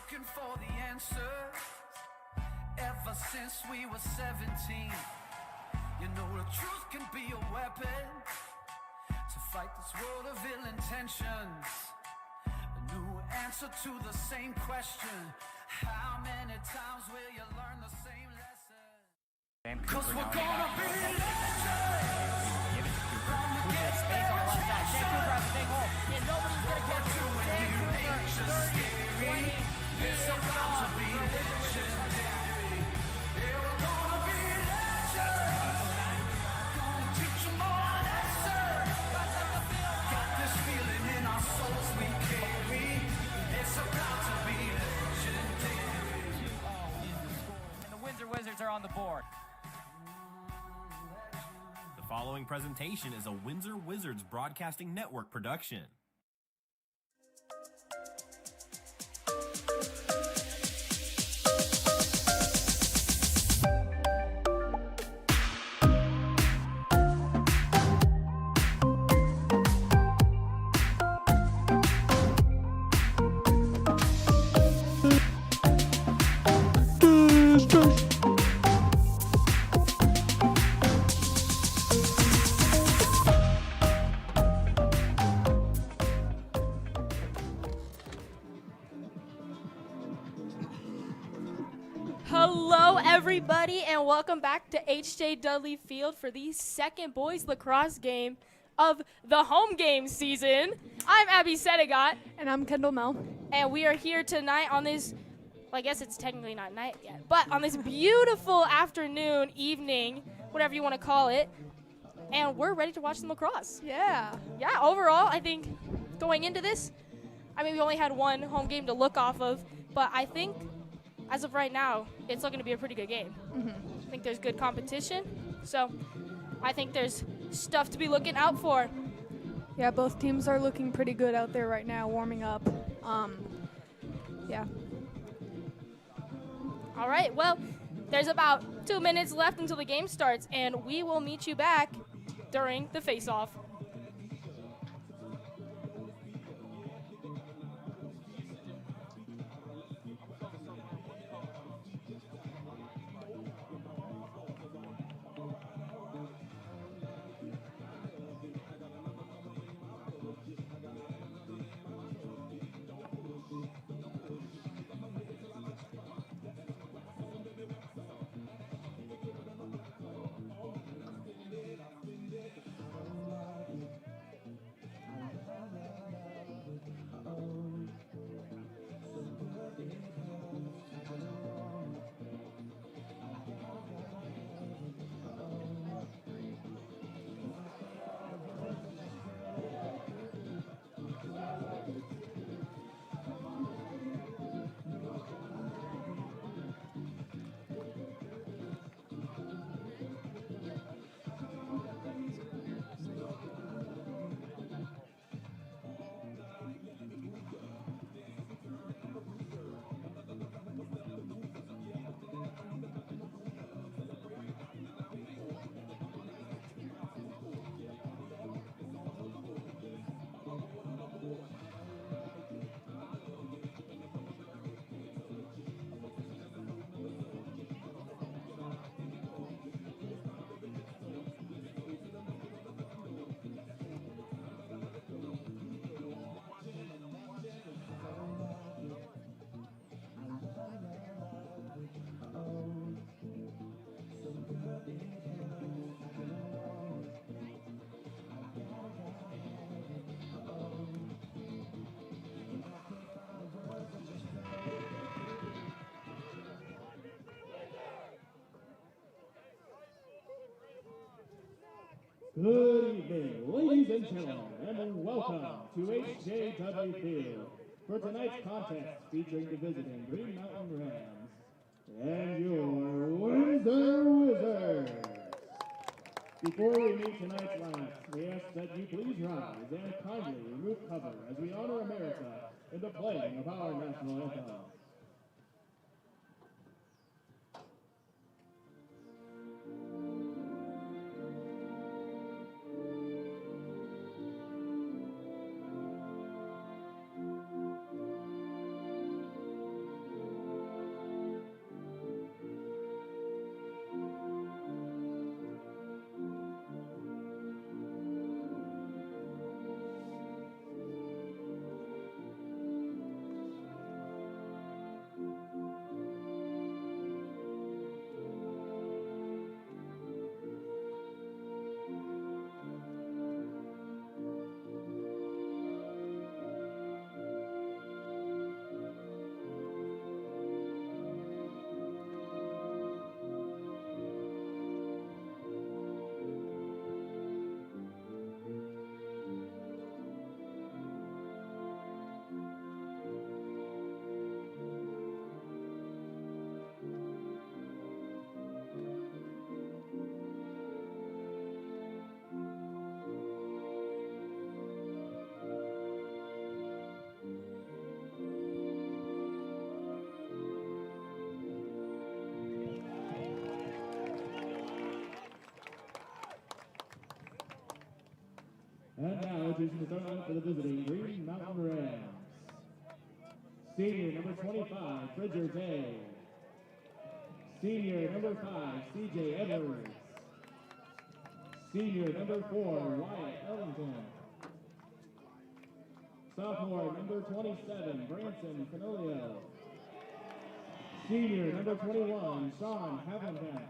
looking for the answer ever since we were 17. You know the truth can be a weapon to fight this world of ill intentions. A new answer to the same question. How many times will you learn the same lesson? Cause we're gonna be legends. Gonna get space on the left side. Vancouver has a big hole. And nobody's gonna catch it. Vancouver 30-20. It's about to be legendary. Yeah, we're gonna be legends. Gonna teach them all a lesson. Got this feeling in our souls we carry. It's about to be legendary. And the Windsor Wizards are on the board. The following presentation is a Windsor Wizards Broadcasting Network production. Hello, everybody, and welcome back to H.J. Dudley Field for the second boys lacrosse game of the home game season. I'm Abby Sedegat. And I'm Kendall Mel. And we are here tonight on this, well, I guess it's technically not night yet, but on this beautiful afternoon, evening, whatever you want to call it, and we're ready to watch some lacrosse. Yeah. Yeah, overall, I think going into this, I mean, we only had one home game to look off of, but I think as of right now, it's looking to be a pretty good game. I think there's good competition, so I think there's stuff to be looking out for. Yeah, both teams are looking pretty good out there right now, warming up. Yeah. All right, well, there's about 2 minutes left until the game starts, and we will meet you back during the face-off. Good evening, ladies and gentlemen, and welcome to H.J. Dudley Field for tonight's contest featuring the visiting Green Mountain Rams and your Windsor Wizards. Before we meet tonight's lineup, we ask that you please rise and kindly remove cover as we honor America in the playing of our national anthem. And now introducing the start line for the visiting Green Mountain Rams. Senior number 25, Bridger Day. Senior number 5, CJ Edwards. Senior number 4, Wyatt Ellington. Sophomore number 27, Branson Canolio. Senior number 21, Sean Havenkamp.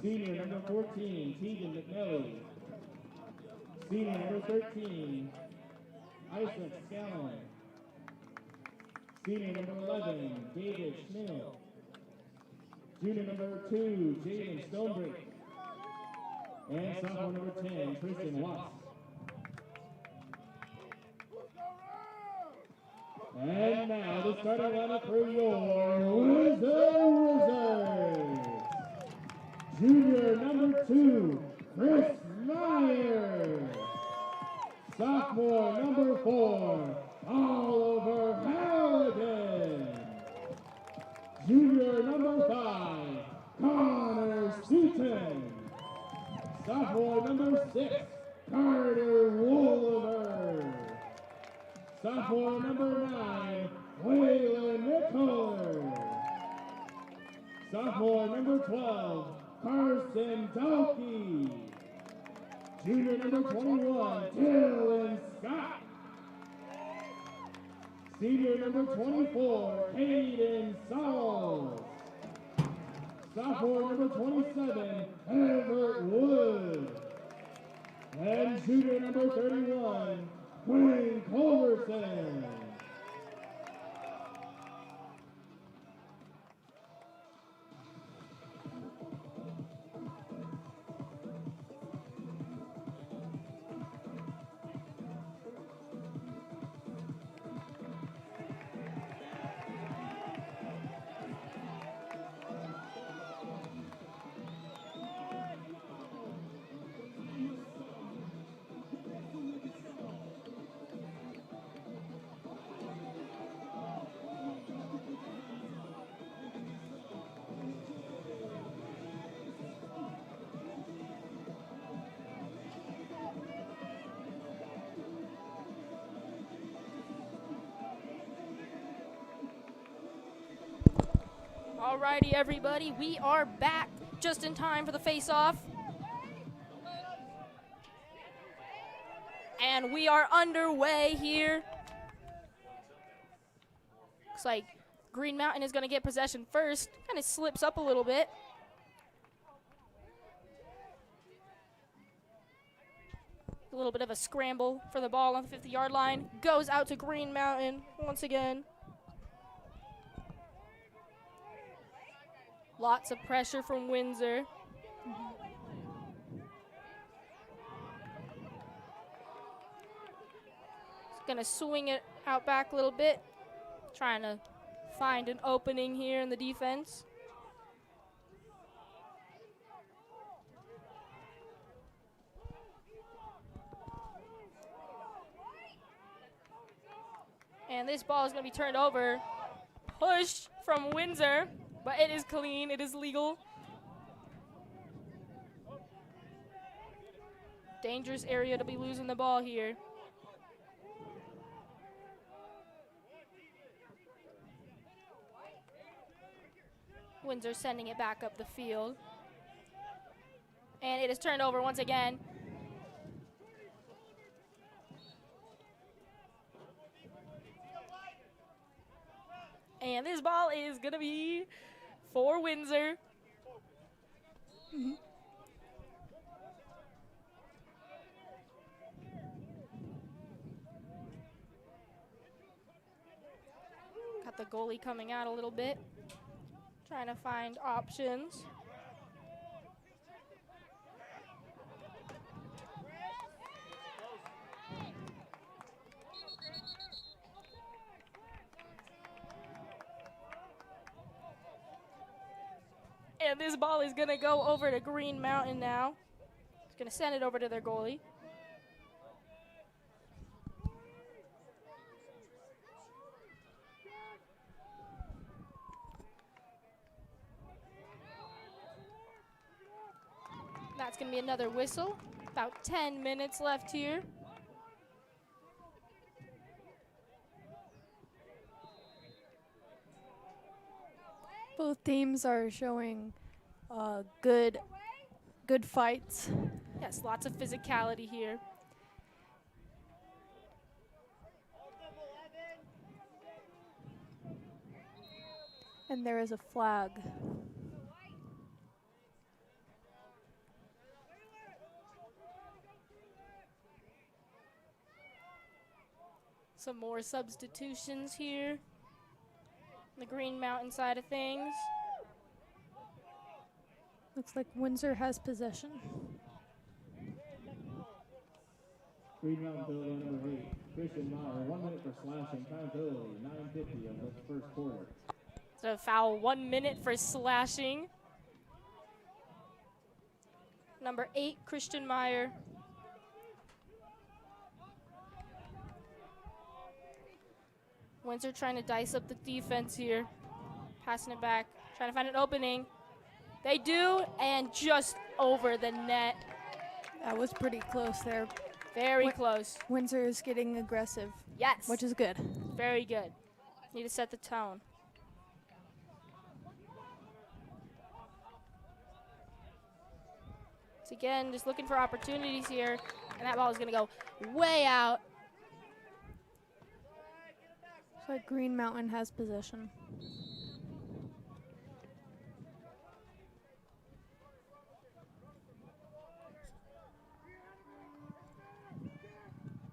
Senior number 14, Tegan McNelly. Senior number 13, Isaac Scallon. Senior number 11, David Schmill. Junior number 2, Jaden Stonebrick. And sophomore number 10, Tristan Watts. And now the starting lineup for your Wizards. Junior number 2, Chris Meyer. Sophomore number 4, Oliver Halligan. Junior number 5, Connor Seaton. Sophomore number 6, Carter Wolver. Sophomore number 9, Waylon Nicoller. Sophomore number 12, Carson Dalkey. Junior number 21, Dylan Scott. Senior number 24, Hayden Sauls. Sophomore number 27, Everett Wood. And junior number 31, Quinn Culberson. Alrighty, everybody, we are back just in time for the face-off. And we are underway here. Looks like Green Mountain is going to get possession first. Kind of slips up a little bit. A little bit of a scramble for the ball on the 50-yard line. Goes out to Green Mountain once again. Lots of pressure from Windsor. Just gonna swing it out back a little bit. Trying to find an opening here in the defense. And this ball is gonna be turned over. Push from Windsor. But it is clean, it is legal. Dangerous area to be losing the ball here. Windsor sending it back up the field. And it is turned over once again. And this ball is gonna be for Windsor. Got the goalie coming out a little bit, trying to find options. And this ball is going to go over to Green Mountain now. It's going to send it over to their goalie. That's going to be another whistle. About 10 minutes left here. Both teams are showing good fights. Yes, lots of physicality here. And there is a flag. Some more substitutions here. The Green Mountain side of things. Looks like Windsor has possession. Green Mountain Building number 8, Christian Meyer, 1 minute for slashing, time penalty, 9:50 of the first quarter. So foul, 1 minute for slashing. Number 8, Christian Meyer. Windsor trying to dice up the defense here. Passing it back, trying to find an opening. They do, and just over the net. That was pretty close there. Very close. Windsor is getting aggressive, Yes. which is good. Very good. Need to set the tone. So again, just looking for opportunities here, and that ball is going to go way out. Looks like Green Mountain has possession.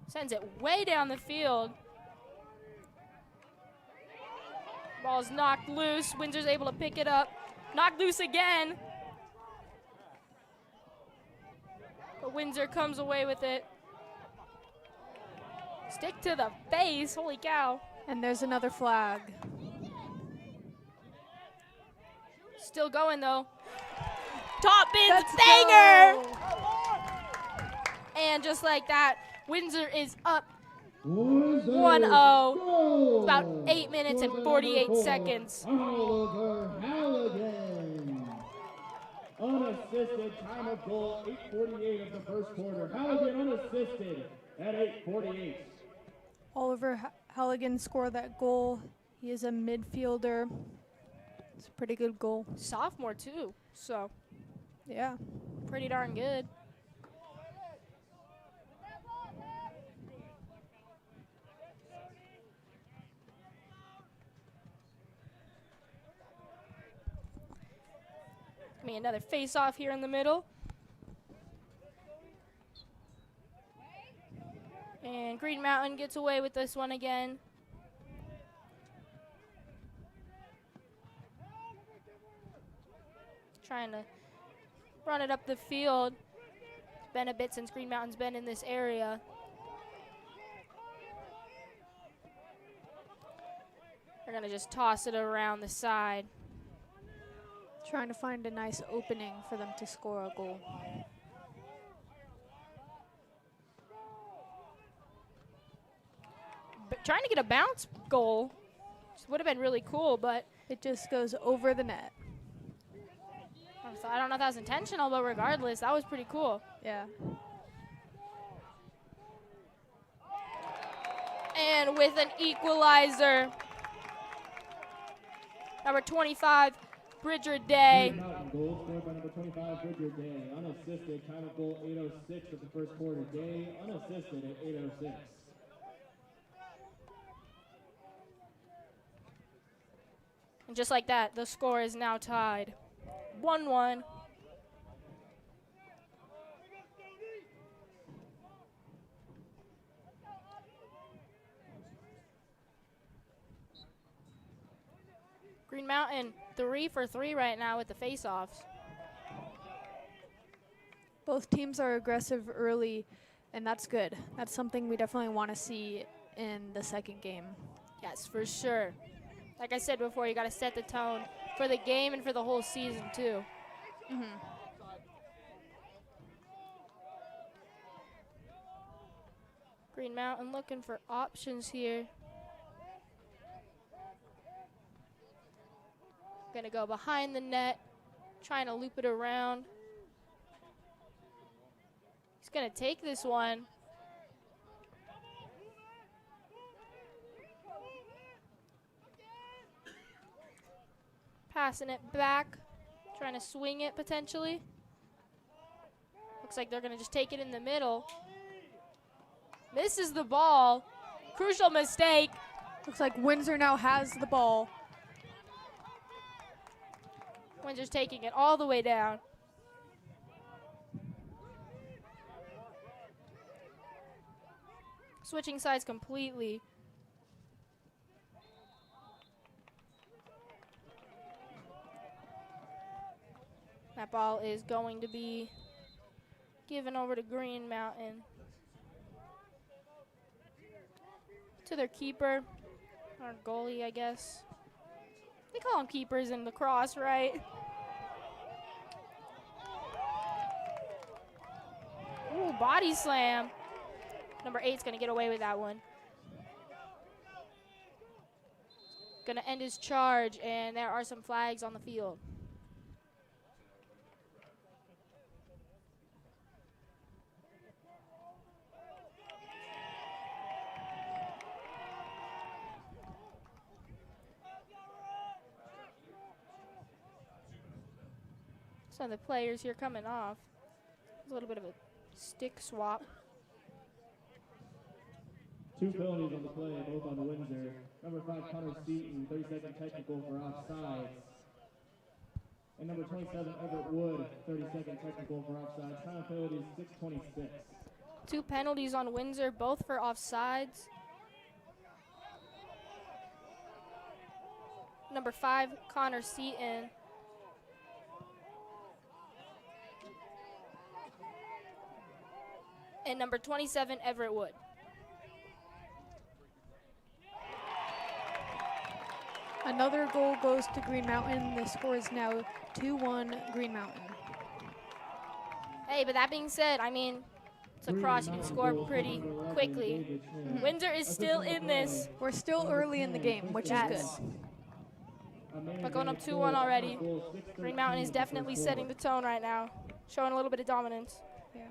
Sends it way down the field. Ball's knocked loose. Windsor's able to pick it up. Knocked loose again. But Windsor comes away with it. Stick to the face. Holy cow. And there's another flag. Still going though. Top bins Let's banger! go. And just like that, Windsor is up Windsor 1-0. goal! About 8 minutes and 48 seconds. Oliver Halligan. Unassisted, time of goal, 8:48 of the first quarter. Halligan unassisted at 8:48. Oliver Halligan scored that goal. He is a midfielder. It's a pretty good goal. Sophomore too, so Yeah. pretty darn good. Another face-off here in the middle. And Green Mountain gets away with this one again. Trying to run it up the field. It's been a bit since Green Mountain's been in this area. They're going to just toss it around the side. Trying to find a nice opening for them to score a goal. But trying to get a bounce goal would have been really cool, but It just goes over the net. I don't know if that was intentional, but regardless, that was pretty cool. Yeah. And with an equalizer, number 25, Bridger Day. Green Mountain goal scored by number 25, Bridger Day. Unassisted, time of goal, 8:06 of the first quarter. Day unassisted at 8:06. And just like that, the score is now tied. 1-1. Green Mountain 3 for 3 right now with the face-offs. Both teams are aggressive early, and that's good. That's something we definitely want to see in the second game. Yes, for sure. Like I said before, you got to set the tone for the game and for the whole season too. Green Mountain looking for options here. Gonna go behind the net, trying to loop it around. He's going to take this one. Passing it back, trying to swing it potentially. Looks like they're going to just take it in the middle. Misses the ball. Crucial mistake. Looks like Windsor now has the ball. Windsor's taking it all the way down. Switching sides completely. That ball is going to be given over to Green Mountain. To their keeper, or goalie, I guess. They call them keepers in lacrosse, right? Ooh, body slam. Number 8's gonna get away with that one. Gonna end his charge, and there are some flags on the field. Some of the players here coming off. A little bit of a stick swap. 2 penalties on the play, both on Windsor. Number 5, Connor Seaton, 30-second technical for offsides. And number 27, Everett Wood, 30-second technical for offsides. Time penalty is 6:26. 2 penalties on Windsor, both for offsides. Number 5, Connor Seaton. And number 27, Everett Wood. Another goal goes to Green Mountain. The score is now 2-1 Green Mountain. Hey, but that being said, I mean, it's lacrosse, you can score pretty quickly. Windsor is still in this. We're still early in the game, which is good. But going up 2-1 already. Green Mountain is definitely setting the tone right now, showing a little bit of dominance. Yeah.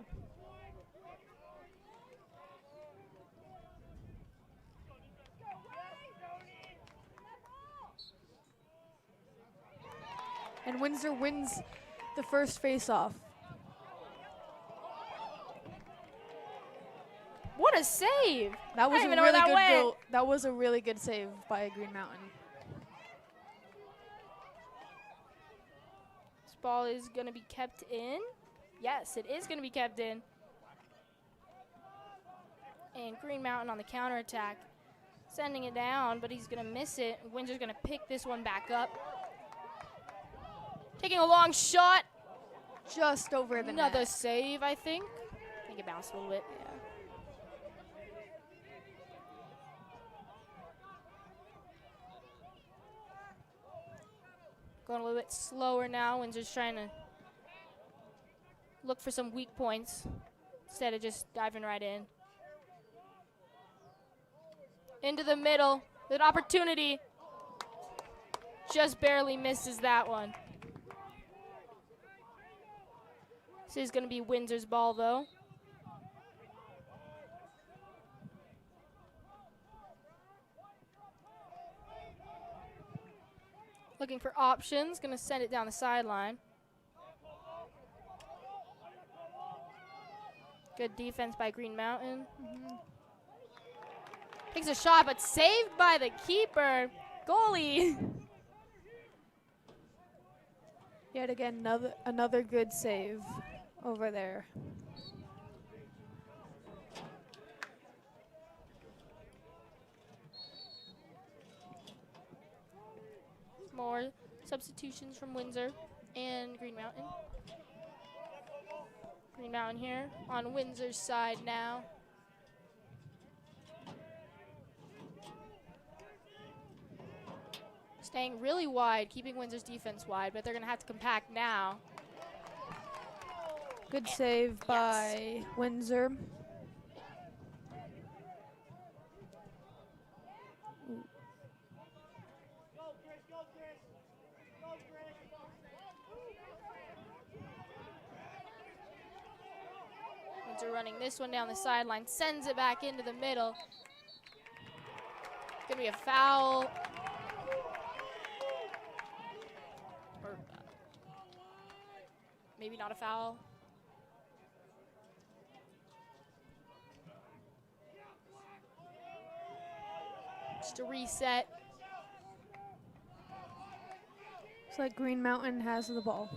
And Windsor wins the first face-off. What a save! That was I a don't even know where really that good went. goal. That was a really good save by Green Mountain. This ball is going to be kept in. Yes, it is going to be kept in. And Green Mountain on the counterattack, sending it down, but he's going to miss it. Windsor's going to pick this one back up. Taking a long shot. Just over the Another net. save, I think. I think it bounced a little bit. Yeah. Going a little bit slower now. Windsor's trying to look for some weak points instead of just diving right in. Into the middle. Good opportunity. Just barely misses that one. This is going to be Windsor's ball, though. Looking for options. Going to send it down the sideline. Good defense by Green Mountain. Takes a shot, but saved by the keeper. Goalie. Yet again, another good save over there. More substitutions from Windsor and Green Mountain. Green Mountain here on Windsor's side now. Staying really wide, keeping Windsor's defense wide, but they're going to have to compact now. Good save by Windsor. Windsor running this one down the sideline, sends it back into the middle. It's gonna be a foul. Or maybe not a foul. Just a reset. Looks like Green Mountain has the ball.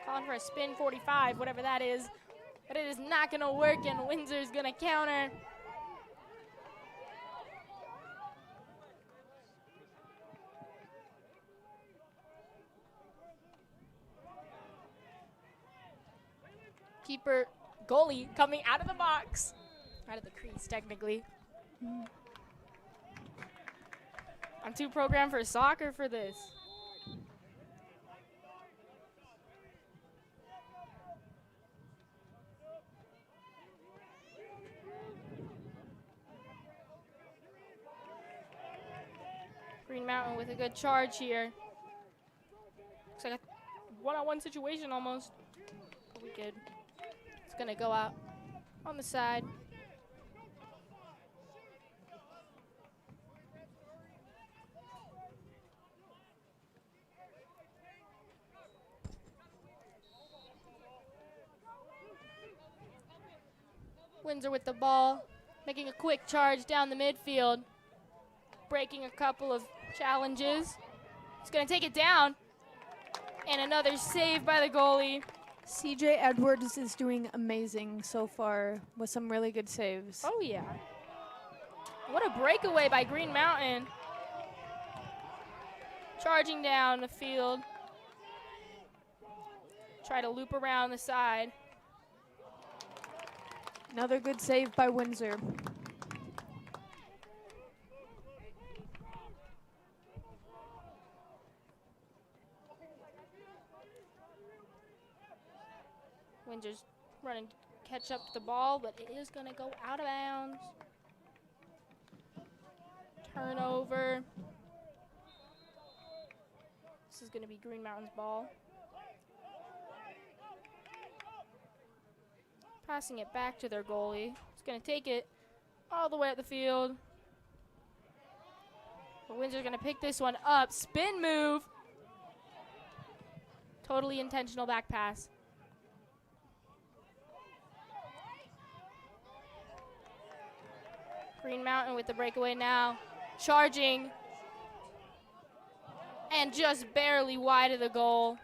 Calling for a spin 45, whatever that is. But it is not going to work, and Windsor's going to counter. Keeper, goalie coming out of the box. Out of the crease, technically. I'm too programmed for soccer for this. Green Mountain with a good charge here. Looks like a one-on-one situation almost. But we good. It's gonna go out on the side. Windsor with the ball, making a quick charge down the midfield, breaking a couple of challenges. He's gonna take it down, and another save by the goalie. CJ Edwards is doing amazing so far with some really good saves. Oh yeah. What a breakaway by Green Mountain. Charging down the field. Try to loop around the side. Another good save by Windsor. Windsor's running to catch up to the ball, but it is going to go out of bounds. Turnover. This is going to be Green Mountain's ball. Passing it back to their goalie. He's going to take it all the way up the field. But Windsor's going to pick this one up. Spin move. Totally intentional back pass. Green Mountain with the breakaway now. Charging. And just barely wide of the goal.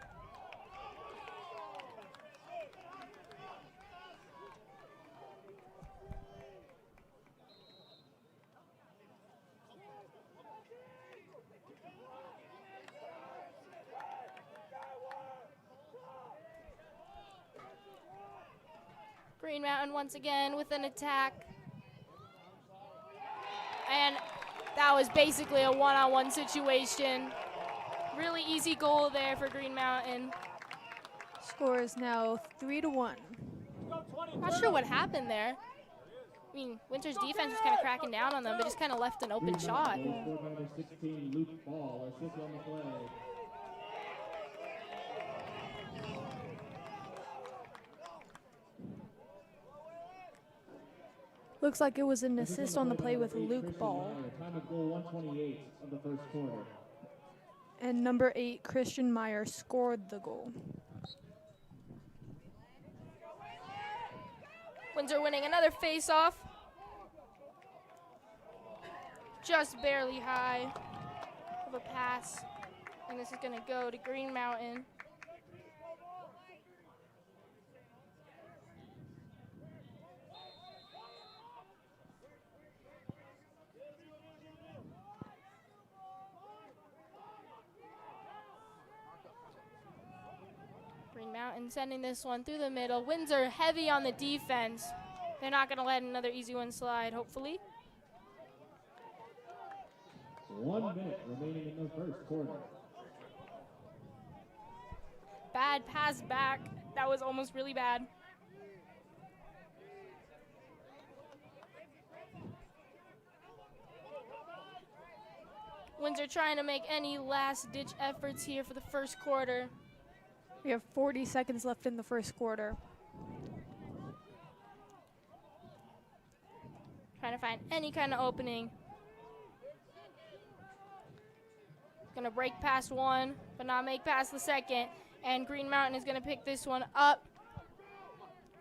Green Mountain once again with an attack. And that was basically a one-on-one situation. Really easy goal there for Green Mountain. Score is now 3-1. Not sure what happened there. I mean, Windsor's defense was kind of cracking down on them, but just kind of left an open shot. Number 16, Luke Ball, assist on the play. Looks like it was an assist on the play with Luke Ball. Time of goal 128 of the first quarter. And number 8, Christian Meyer, scored the goal. Windsor winning another face-off. Just barely high of a pass. And this is going to go to Green Mountain. Green Mountain sending this one through the middle. Windsor heavy on the defense. They're not going to let another easy one slide, hopefully. 1 minute remaining in the first quarter. Bad pass back. That was almost really bad. Windsor trying to make any last-ditch efforts here for the first quarter. We have 40 seconds left in the first quarter. Trying to find any kind of opening. Gonna break past one, but not make past the second. And Green Mountain is gonna pick this one up.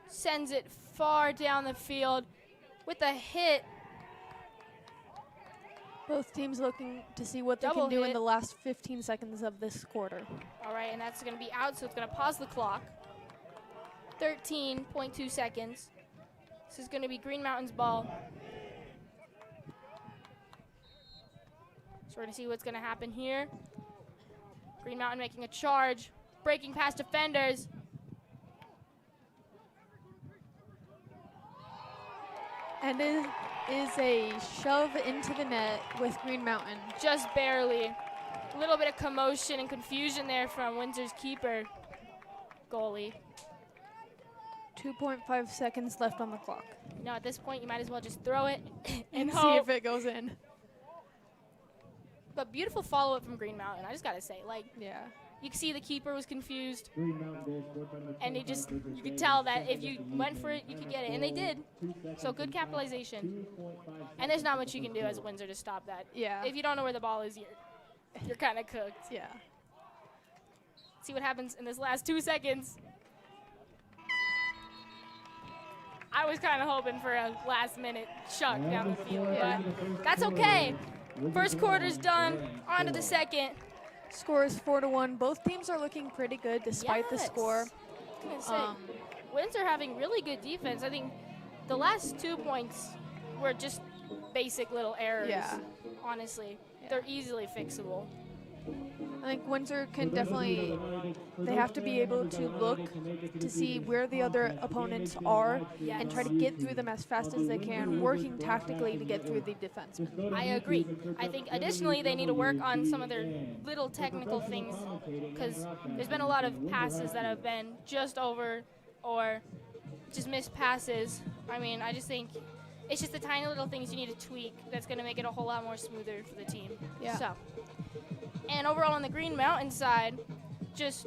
Sends it far down the field with a hit. Both teams looking to see what they Double can do in hit. the last 15 seconds of this quarter. All right, and that's gonna be out, so it's gonna pause the clock. 13.2 seconds. This is gonna be Green Mountain's ball. So we're gonna see what's gonna happen here. Green Mountain making a charge, breaking past defenders. And it is a shove into the net with Green Mountain. Just barely. A little bit of commotion and confusion there from Windsor's keeper goalie. 2.5 seconds left on the clock. You know, at this point, you might as well just throw it and See hope. if it goes in. But beautiful follow-up from Green Mountain, I just gotta say. Like, Yeah. you can see the keeper was confused, Green Mountain goal scored by number and you 25, could tell that if you went for it, you could get it, and they did. So good capitalization. 2.5 And there's not much you can do as Windsor to stop that. Yeah. If you don't know where the ball is, you're kind of cooked. Yeah. See what happens in this last 2 seconds. I was kind of hoping for a last-minute chuck down the field, but that's okay. First quarter's done. On to the second. Score is 4-1. Both teams are looking pretty good despite the Yes. score. I was gonna say, Windsor having really good defense. I think the last 2 points were just basic little errors. Yeah. Honestly, Yeah. they're easily fixable. I think Windsor can definitely, they have to be able to look to see where the other opponents are and try to get through them as fast as they can, working tactically to get through the defensemen. I agree. I think additionally they need to work on some of their little technical things because there's been a lot of passes that have been just over or just missed passes. I mean, I just think it's just the tiny little things you need to tweak that's going to make it a whole lot more smoother for the team. Yeah. So, and overall on the Green Mountain side, just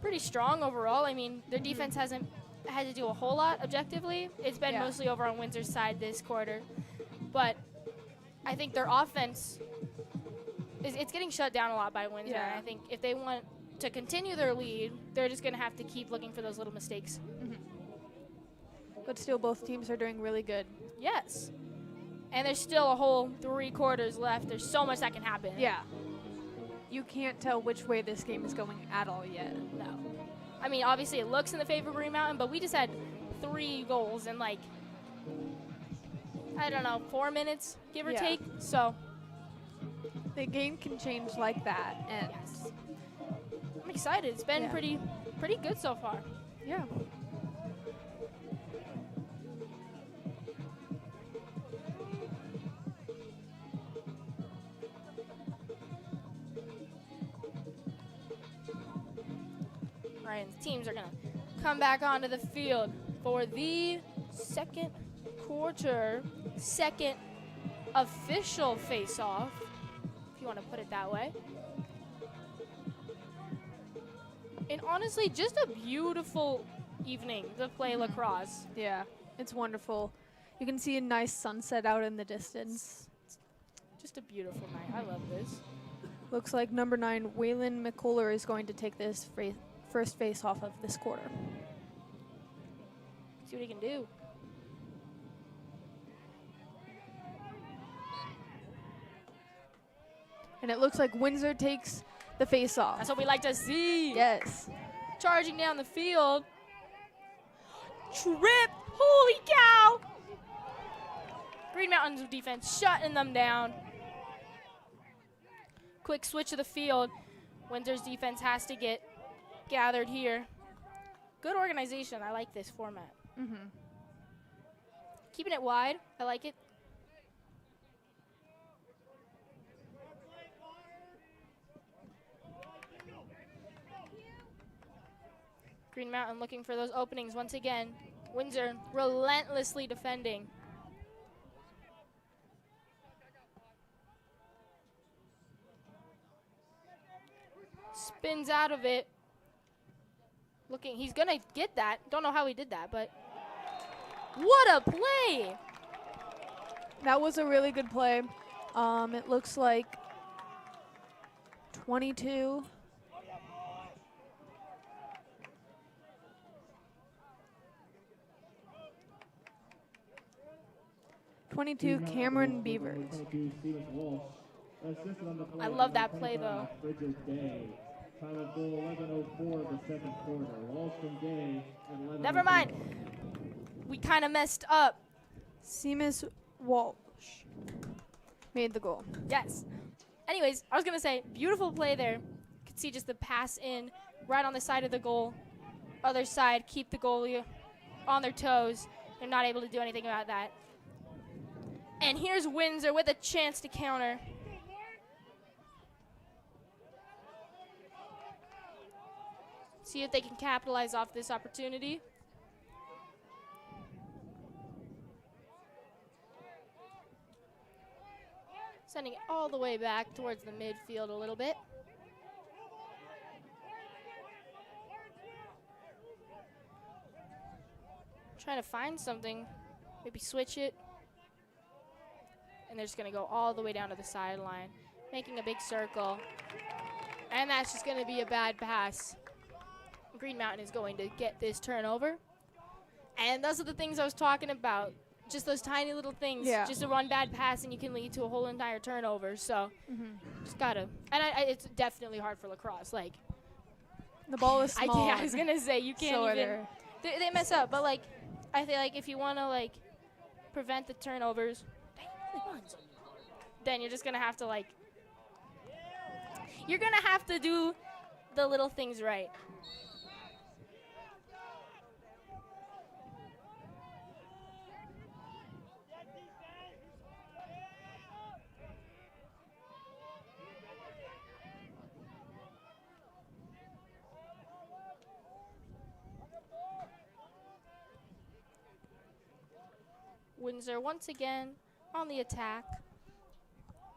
pretty strong overall. I mean, their defense hasn't had to do a whole lot objectively. It's been Yeah. mostly over on Windsor's side this quarter. But I think their offense, it's getting shut down a lot by Windsor. Yeah. And I think if they want to continue their lead, they're just going to have to keep looking for those little mistakes. But still, both teams are doing really good. Yes. And there's still a whole 3 quarters left. There's so much that can happen. Yeah. You can't tell which way this game is going at all yet. No. I mean, obviously it looks in the favor of Green Mountain, but we just had 3 goals in like, I don't know, 4 minutes, give or Yeah. take. So, The game can change like that, and yes. I'm excited. It's been Yeah. pretty good so far. yeah. All right, and the teams are going to come back onto the field for the second quarter, second official face-off, if you want to put it that way. And honestly, just a beautiful evening to play lacrosse. Yeah, it's wonderful. You can see a nice sunset out in the distance. Just a beautiful night. I love this. Looks like number 9, Waylon McCuller, is going to take this first face off of this quarter. See what he can do. And it looks like Windsor takes the face off. That's what we like to see. Yes. Charging down the field. Trip. Holy cow. Green Mountain's defense shutting them down. Quick switch of the field. Windsor's defense has to get gathered here. Good organization. I like this format. Keeping it wide. I like it. Green Mountain looking for those openings once again. Windsor relentlessly defending. spins out of it. Looking, he's gonna get that. Don't know how he did that, but what a play! That was a really good play. It looks like 22. Cameron Beavers. I love that play, though. Time of goal 11:04 of the second quarter. Walsh and Gay at 11:04. Never mind. We kind of messed up. Seamus Walsh made the goal. Yes. Anyways, I was going to say, beautiful play there. You could see just the pass in right on the side of the goal. Other side, keep the goalie on their toes. They're not able to do anything about that. And here's Windsor with a chance to counter. See if they can capitalize off this opportunity. Sending it all the way back towards the midfield a little bit. Trying to find something. Maybe switch it. And they're just going to go all the way down to the sideline, making a big circle. And that's just going to be a bad pass. Green Mountain is going to get this turnover. And those are the things I was talking about. Just those tiny little things. Yeah. Just a one bad pass and you can lead to a whole entire turnover. So just got to. And it's definitely hard for lacrosse. Like, The ball is small. I was going to say, you can't So are even. there. They mess up. But, like, I feel like if you want to, like, prevent the turnovers, then you're just going to have to, like, you're going to have to do the little things right. Windsor once again on the attack,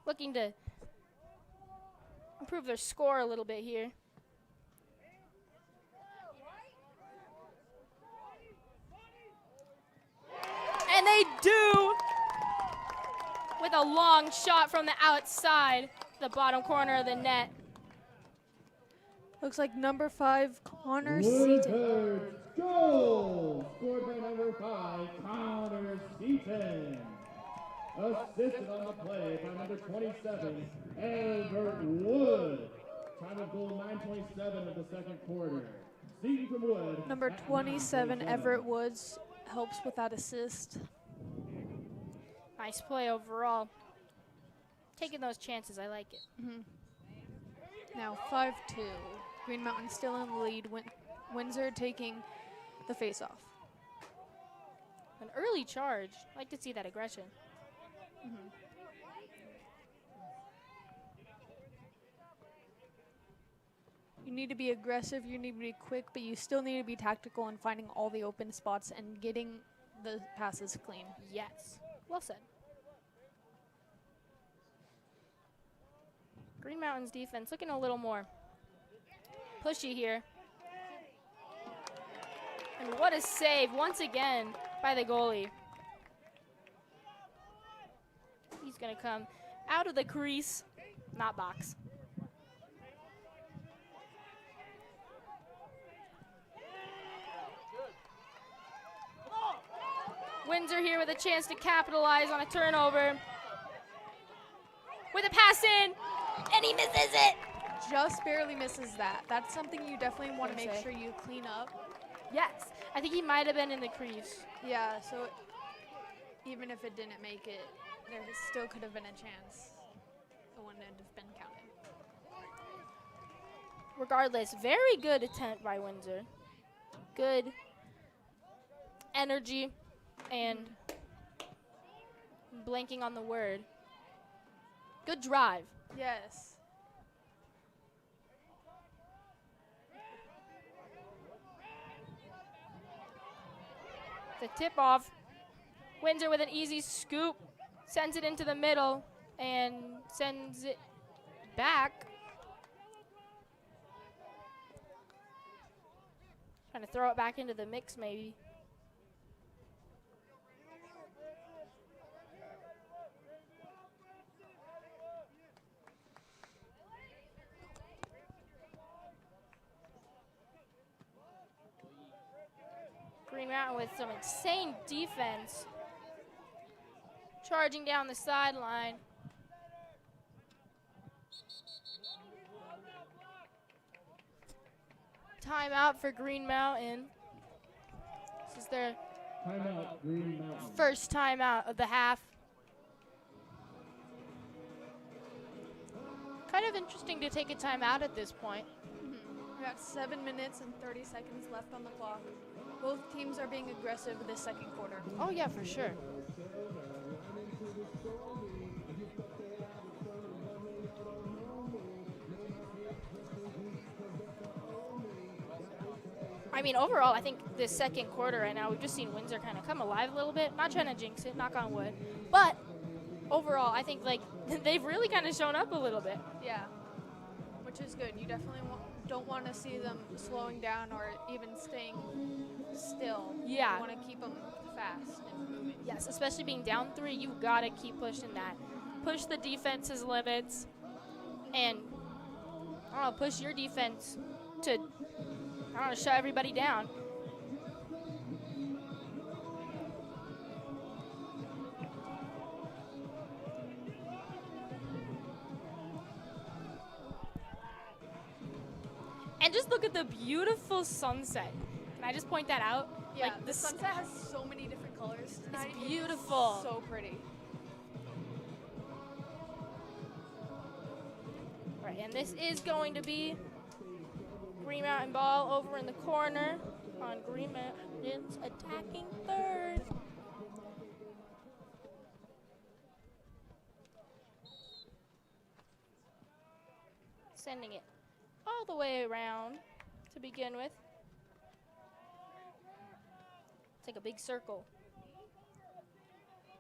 looking to improve their score a little bit here. And they do, with a long shot from the outside, the bottom corner of the net. Looks like number 5, Connor Seaton. Woodford's goal! Scored by number 5, Connor Seaton. Assisted on the play by number 27, Albert Wood. Time of goal 9:27 of the second quarter. Seaton from Wood. Number 27, Everett Woods, helps with that assist. Nice play overall. Taking those chances, I like it. Now 5-2. Green Mountain still in the lead. Windsor taking the face-off. An early charge. I like to see that aggression. You need to be aggressive, you need to be quick, but you still need to be tactical in finding all the open spots and getting the passes clean. Yes. Well said. Green Mountain's defense looking a little more pushy here. And what a save once again by the goalie. He's going to come out of the crease, not box. Windsor here with a chance to capitalize on a turnover. With a pass in, and he misses it. Just barely misses that. That's something you definitely want to make Okay. sure you clean up. Yes, I think he might have been in the crease. Yeah, so even if it didn't make it, there still could have been a chance it wouldn't have been counted. Regardless, very good attempt by Windsor. Good energy and blanking on the word. Good drive. Yes. The tip off. Windsor with an easy scoop. Sends it into the middle and sends it back. Trying to throw it back into the mix, maybe. Green Mountain with some insane defense. Charging down the sideline. Timeout for Green Mountain. This is their Timeout, Green Mountain. first timeout of the half. Kind of interesting to take a timeout at this point. We got 7 minutes and 30 seconds left on the clock. Both teams are being aggressive this second quarter. Oh yeah, for sure. I mean, overall, I think this second quarter right now, we've just seen Windsor kind of come alive a little bit. Not trying to jinx it, knock on wood. But overall, I think like they've really kind of shown up a little bit. Yeah, which is good. You definitely don't want to see them slowing down or even staying still. Yeah. You want to keep them fast and moving. Yes, especially being down 3, you've got to keep pushing that. Push the defense's limits and, I don't know, push your defense to, I don't know, shut everybody down. And just look at the beautiful sunset. Can I just point that out? Yeah, Like the sunset has so many different colors tonight. It's beautiful. So pretty. Right, and this is going to be Green Mountain ball over in the corner on Green Mountain's attacking third. Sending it all the way around to begin with. Take a big circle.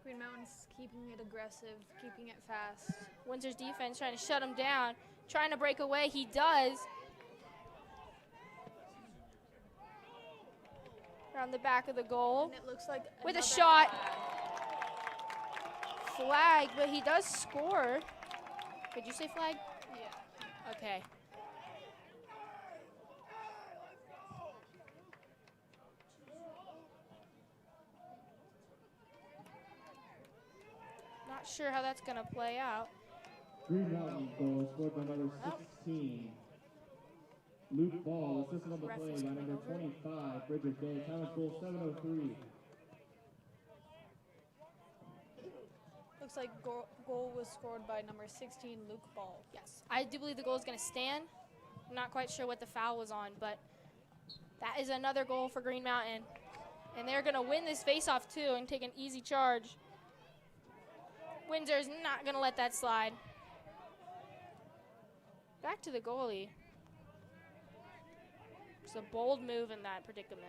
Green Mountain's keeping it aggressive, keeping it fast. Windsor's defense trying to shut him down, trying to break away. He does. Around the back of the goal And it looks like with a another- shot. Flag, but he does score. Did you say flag? Yeah. Okay. Not sure how that's going to play out. Green Mountain goal scored by number 16. Luke Ball, assistant on the Ref play is by coming number over. 25, Bridget Day. Time of goal 7:03. Looks like goal was scored by number 16, Luke Ball. Yes, I do believe the goal is going to stand. I'm not quite sure what the foul was on, but that is another goal for Green Mountain. And they're going to win this faceoff too and take an easy charge. Windsor's not going to let that slide. Back to the goalie. It's a bold move in that predicament.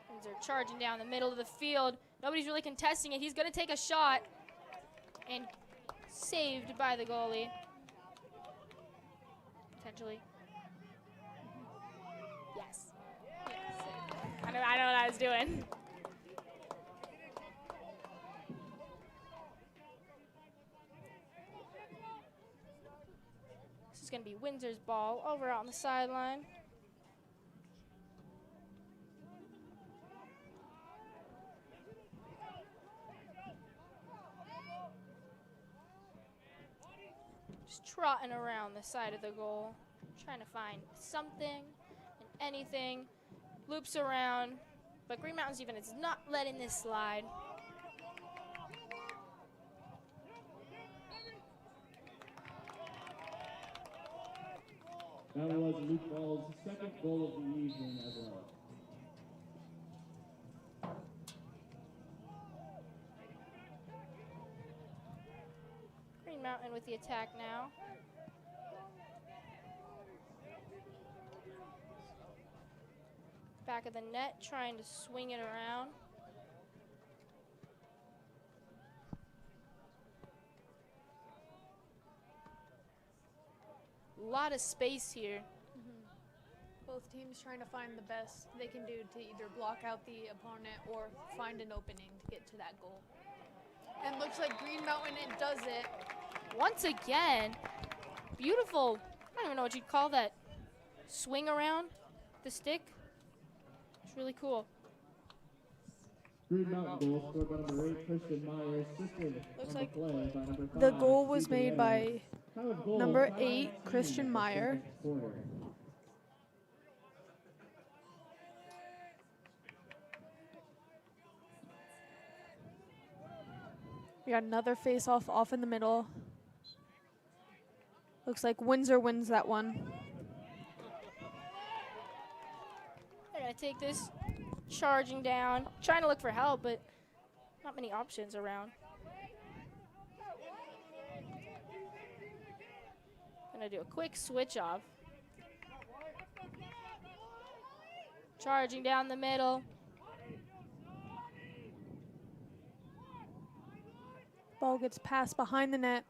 Windsor charging down the middle of the field. Nobody's really contesting it. He's going to take a shot. And saved by the goalie. Potentially. Yes. I know what I was doing. This is going to be Windsor's ball over on the sideline. Just trotting around the side of the goal, trying to find something and anything. Loops around, but Green Mountain's defense is not letting this slide. That was Luke Ball's second goal of the evening as well. Green Mountain with the attack now. Back of the net, trying to swing it around. lot of space here. Both teams trying to find the best they can do to either block out the opponent or find an opening to get to that goal. And looks like Green Mountain, it does it. Once again, beautiful, I don't even know what you'd call that, swing around the stick. It's really cool. Green Mountain goal scored by number 8, Christian Meyer, assisted Looks on like the play by number 5. The goal was CJ made by Evans. Time of goal, number 5:19 8, Christian of the Meyer. second quarter. We got another face-off off in the middle. Looks like Windsor wins that one. They're going to take this, charging down, trying to look for help, but not many options around. Going to do a quick switch off. Charging down the middle. Ball gets passed behind the net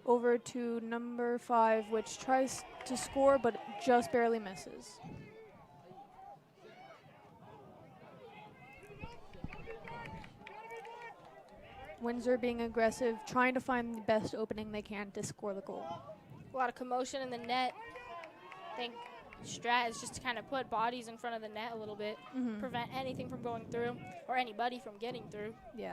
over to number 5, which tries to score but just barely misses. Windsor being aggressive, trying to find the best opening they can to score the goal. A lot of commotion in the net. I think strat is just to kind of put bodies in front of the net a little bit, prevent anything from going through or anybody from getting through. Yeah.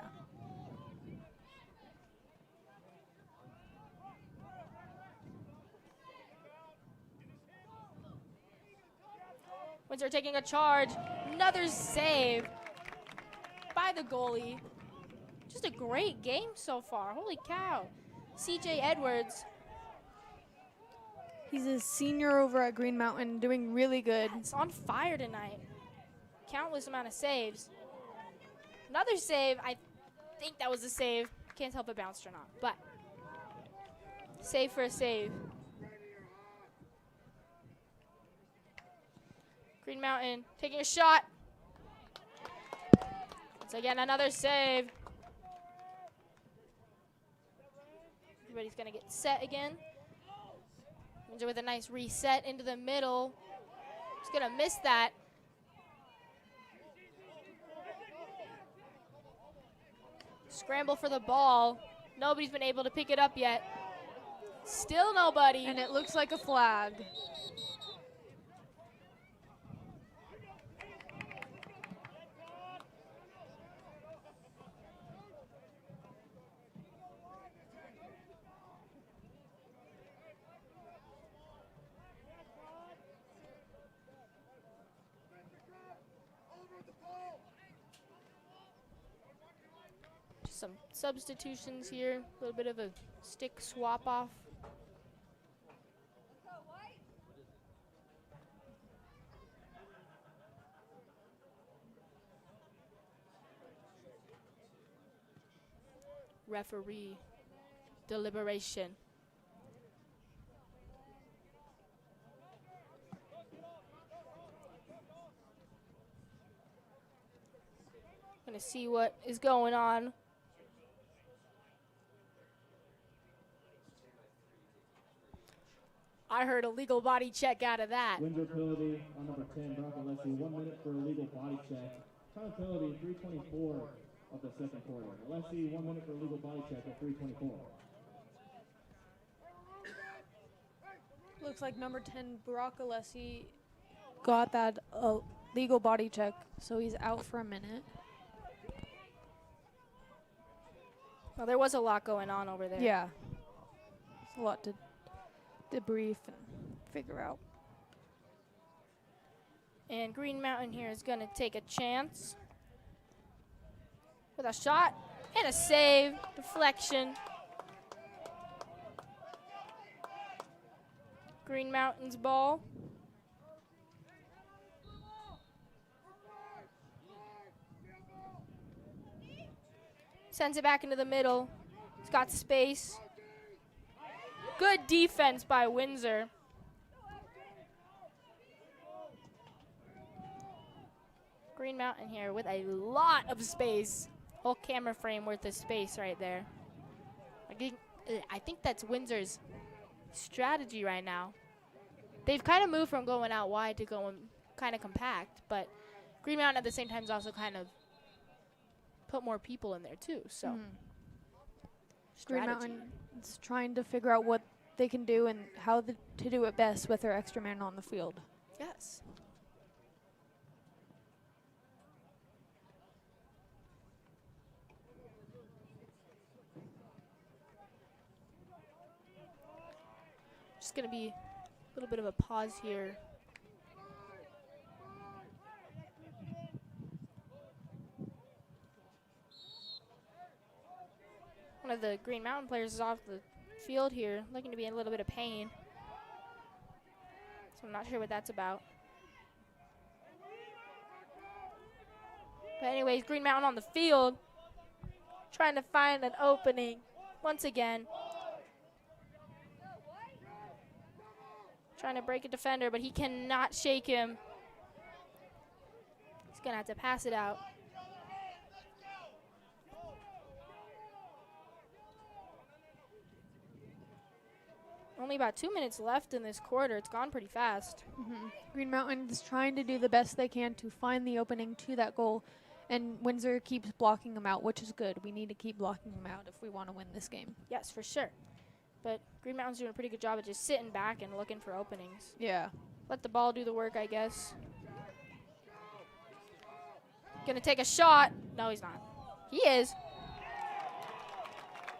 Windsor taking a charge. Another save by the goalie. Just a great game so far. Holy cow. CJ Edwards. He's a senior over at Green Mountain, doing really good. It's on fire tonight. Countless amount of saves. Another save. I think that was a save. Can't tell if it bounced or not, but save for a save. Green Mountain taking a shot. Once again, another save. Everybody's going to get set again. Windsor with a nice reset into the middle. He's going to miss that. Scramble for the ball. Nobody's been able to pick it up yet. Still nobody. And it looks like a flag. Some substitutions here, a little bit of a stick swap off. Referee deliberation. Gonna see what is going on. I heard a legal body check out of that. Windsor penalty on number 10, Bronco Leslie. 1 minute for a legal body check. Time penalty 3:24 of the second quarter. Leslie, 1 minute for a legal body check at 3:24. Looks like number 10, Brock Alessi, got that legal body check, so he's out for a minute. Well, there was a lot going on over there. Yeah. It's a lot to debrief and figure out. And Green Mountain here is going to take a chance with a shot and a save, deflection. Green Mountain's ball. Sends it back into the middle. He's got space. Good defense by Windsor. Green Mountain here with a lot of space. Whole camera frame worth of space right there. I think that's Windsor's strategy right now. they've kind of moved from going out wide to going kind of compact, but Green Mountain at the same time is also kind of put more people in there too. So Green strategy. Mountain is trying to figure out what they can do and how to do it best with their extra man on the field. Yes. Just going to be a little bit of a pause here. One of the Green Mountain players is off the field here, looking to be in a little bit of pain. So I'm not sure what that's about. But anyways, Green Mountain on the field, trying to find an opening once again. Trying to break a defender, but he cannot shake him. He's going to have to pass it out. Only about 2 minutes left in this quarter. It's gone pretty fast. Green Mountain is trying to do the best they can to find the opening to that goal, and Windsor keeps blocking them out, which is good. We need to keep blocking them out if we want to win this game. Yes, for sure. But Green Mountain's doing a pretty good job of just sitting back and looking for openings. Yeah. Let the ball do the work, I guess. Gonna take a shot. No, he's not. He is.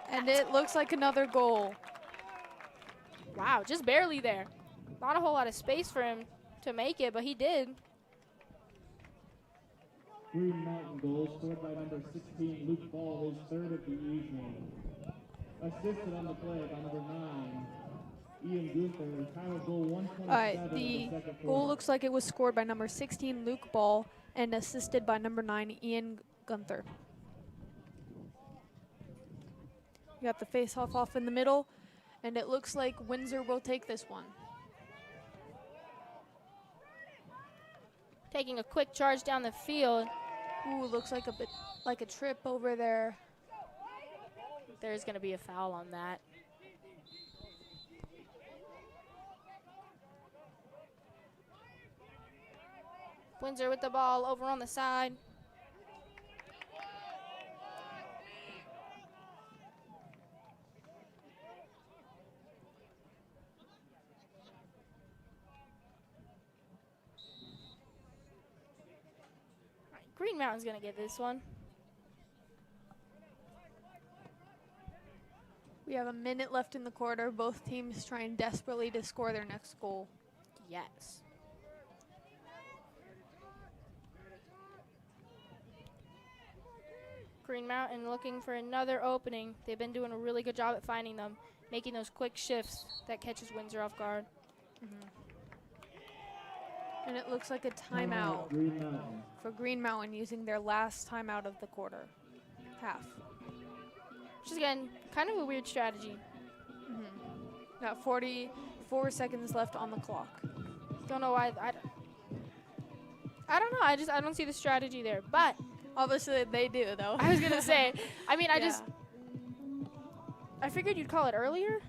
And it looks like another goal. Wow, just barely there. Not a whole lot of space for him to make it, but he did. Green Mountain goal scored by number 16, Luke Ball, his third of the evening. Assisted on the play by number 9, Ian Gunther. Time of goal 127. All right, the goal looks like it was scored by number 16, Luke Ball, and assisted by number 9, Ian Gunther. You got the face-off off in the middle, and it looks like Windsor will take this one. Taking a quick charge down the field. Ooh, looks like a bit like a trip over there. There's going to be a foul on that. Windsor with the ball over on the side. All right, Green Mountain's going to get this one. We have a minute left in the quarter. Both teams trying desperately to score their next goal. Yes. Green Mountain looking for another opening. They've been doing a really good job at finding them, making those quick shifts that catches Windsor off guard. And it looks like a timeout Green Mountain. for Green Mountain using their last timeout of the quarter. Half. Which is, again, kind of a weird strategy. Got 44 seconds left on the clock. Don't know why. I don't know. I don't see the strategy there. But Obviously, they do, though. I was going to say, I mean, Yeah. I figured you'd call it earlier.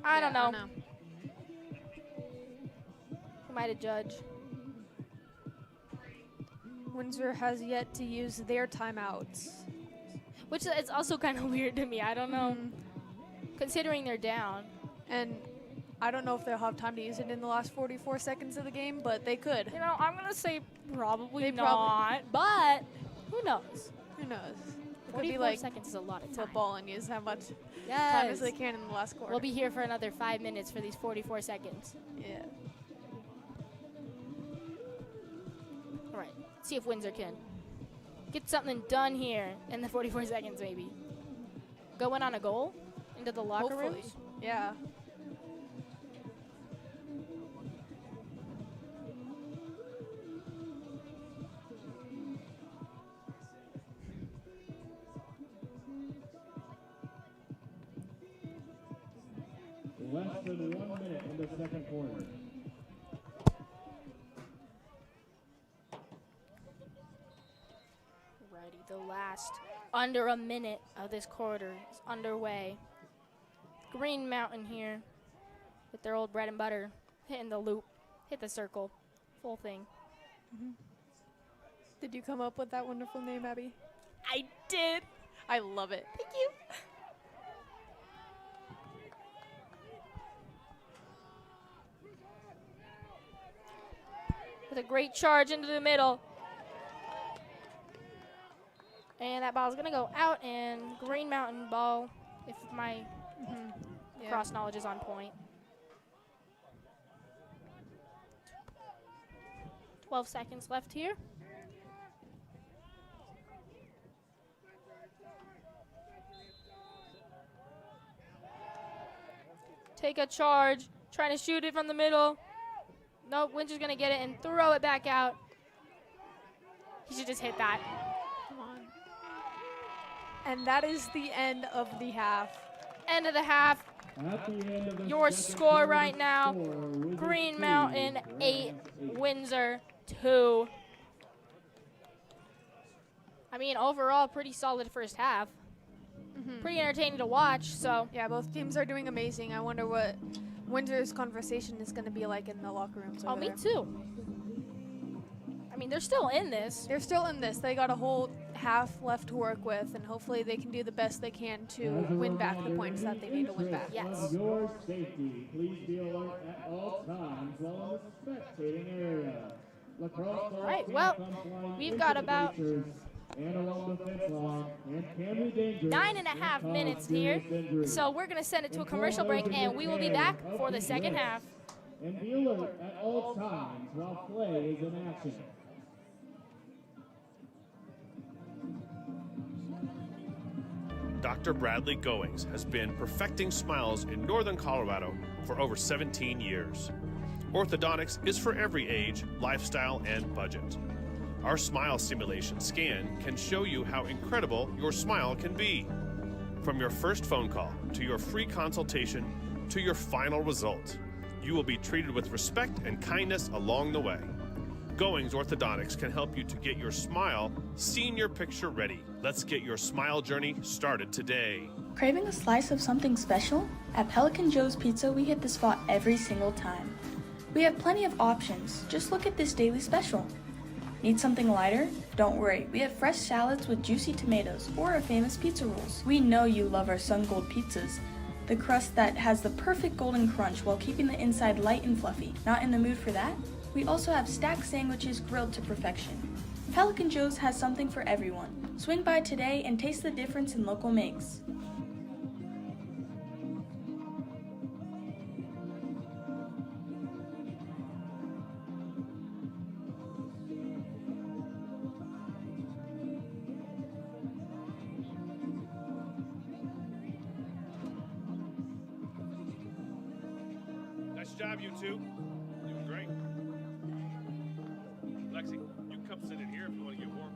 I don't know. Who am I to judge? Windsor has yet to use their timeouts. Which is also kind of weird to me. I don't know. Considering they're down. And I don't know if they'll have time to use it in the last 44 seconds of the game, but they could. You know, I'm going to say probably They not. But who knows? Who knows? It could 44 be like seconds is a lot of time. football and use how much time as Yes. they can in the last quarter. We'll be here for another 5 minutes for these 44 seconds. Yeah. All right. See if Windsor can get something done here in the 44 seconds, maybe. Go in on a goal into the locker Hopefully. rooms. Yeah. Less than 1 minute in the second quarter. Righty, the last under a minute of this quarter is underway. Green Mountain here with their old bread and butter, hitting the loop, hit the circle, full thing. Did you come up with that wonderful name, Abby? I did. I love it. Thank you. With a great charge into the middle. And that ball is going to go out, and Green Mountain ball, if my cross knowledge is on point. 12 seconds left here. Take a charge, trying to shoot it from the middle. Nope, Windsor's going to get it and throw it back out. He should just hit that. Come on. And that is the end of the half. End of the half. At the end of the Your second score quarter, right now, Wizards Green 2, Mountain 8, Rams 8. Windsor 2. I mean, overall, pretty solid first half. Pretty entertaining to watch, so. Yeah, both teams are doing amazing. I wonder what Windsor's conversation is going to be like in the locker rooms over Me there. too. I mean, they're still in this. They're still in this. They got a whole half left to work with, and hopefully they can do the best they can to As a win back the reminder, points in that they need to win back. interest Yes. of your safety, please be alert at all times while in the spectating area. Lacrosse balls Right, can well, come flying we've into got the about bleachers and along the fence line, and can be dangerous 9.5 and minutes cause here. serious injury. So we're going to send it to a Inform commercial break, those in and your we will be care back of for the these second risks. half. And be alert at all times while play is in action. Dr. Bradley Goings has been perfecting smiles in northern Colorado for over 17 years. Orthodontics is for every age, lifestyle, and budget. Our smile simulation scan can show you how incredible your smile can be. From your first phone call to your free consultation to your final result, you will be treated with respect and kindness along the way. Goings Orthodontics can help you to get your smile senior picture ready. Let's get your smile journey started today. Craving a slice of something special? At Pelican Joe's Pizza, we hit the spot every single time. We have plenty of options. Just look at this daily special. Need something lighter? Don't worry, we have fresh salads with juicy tomatoes or our famous pizza rolls. We know you love our Sun Gold pizzas, the crust that has the perfect golden crunch while keeping the inside light and fluffy. Not in the mood for that? We also have stacked sandwiches grilled to perfection. Pelican Joe's has something for everyone. Swing by today and taste the difference in local makes. Nice job, you two. Doing great. Lexi, you can come sit in here if you want to get warm.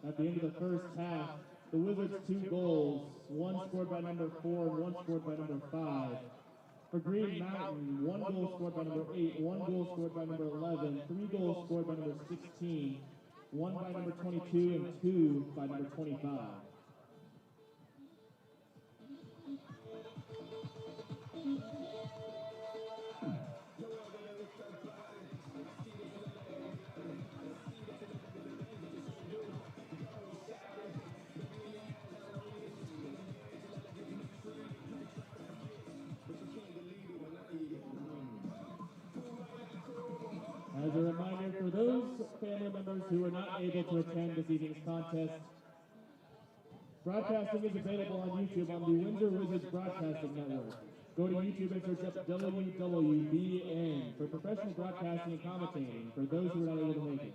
At the end of the first half, the Wizards' 2 goals one scored by number 4 and one scored by number 5. For Green Mountain, 1 goal scored by number 8, 1 goal scored by number 11, 3 goals scored by number 16, 1 by number 22, and 2 by number 25. As a reminder, for those family members who are not able to attend this evening's contest, broadcasting is available on YouTube on the Windsor Wizards Broadcasting Network. Go to YouTube and search up WWBN for professional broadcasting and commentating for those who are not able to make it.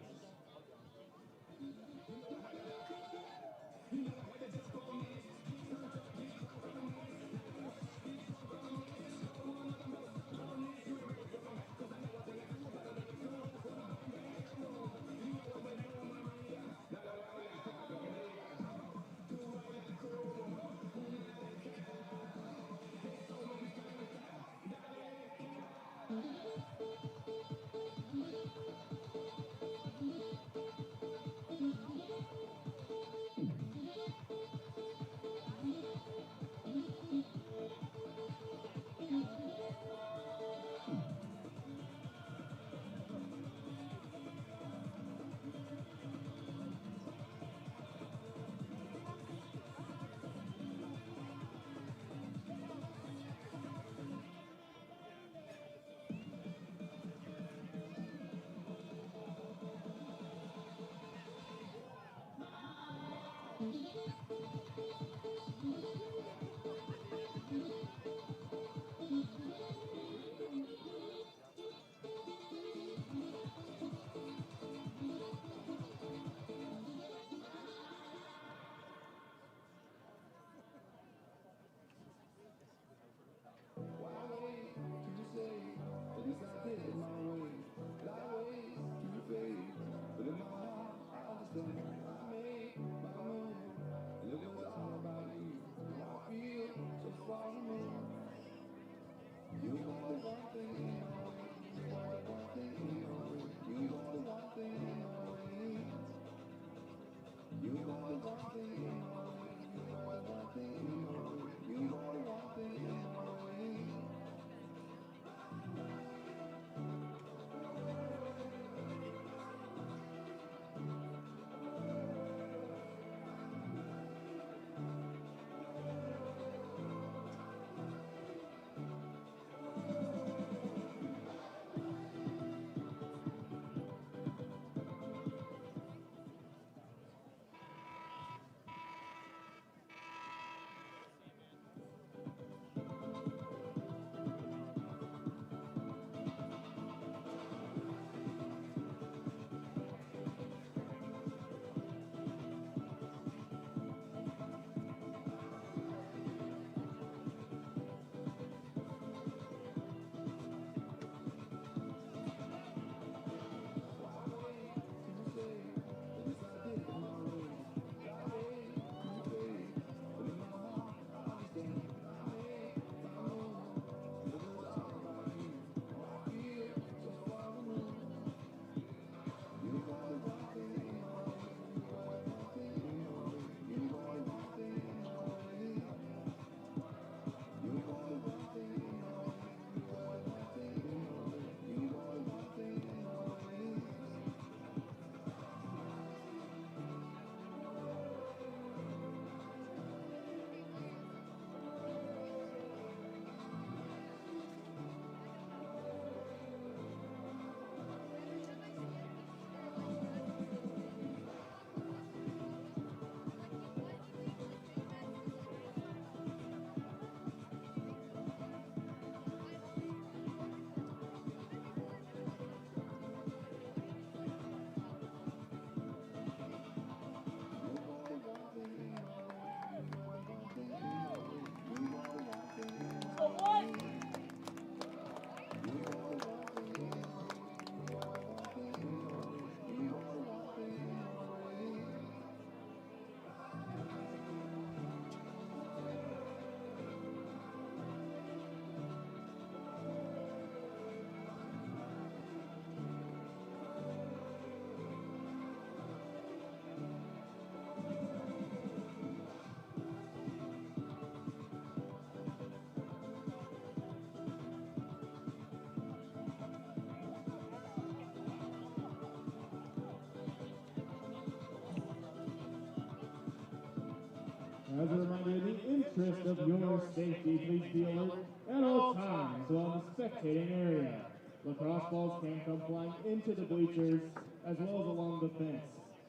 As a reminder, in the interest of your safety, please be alert at all times while in the spectating area. Lacrosse balls can come flying into the bleachers as well as along the fence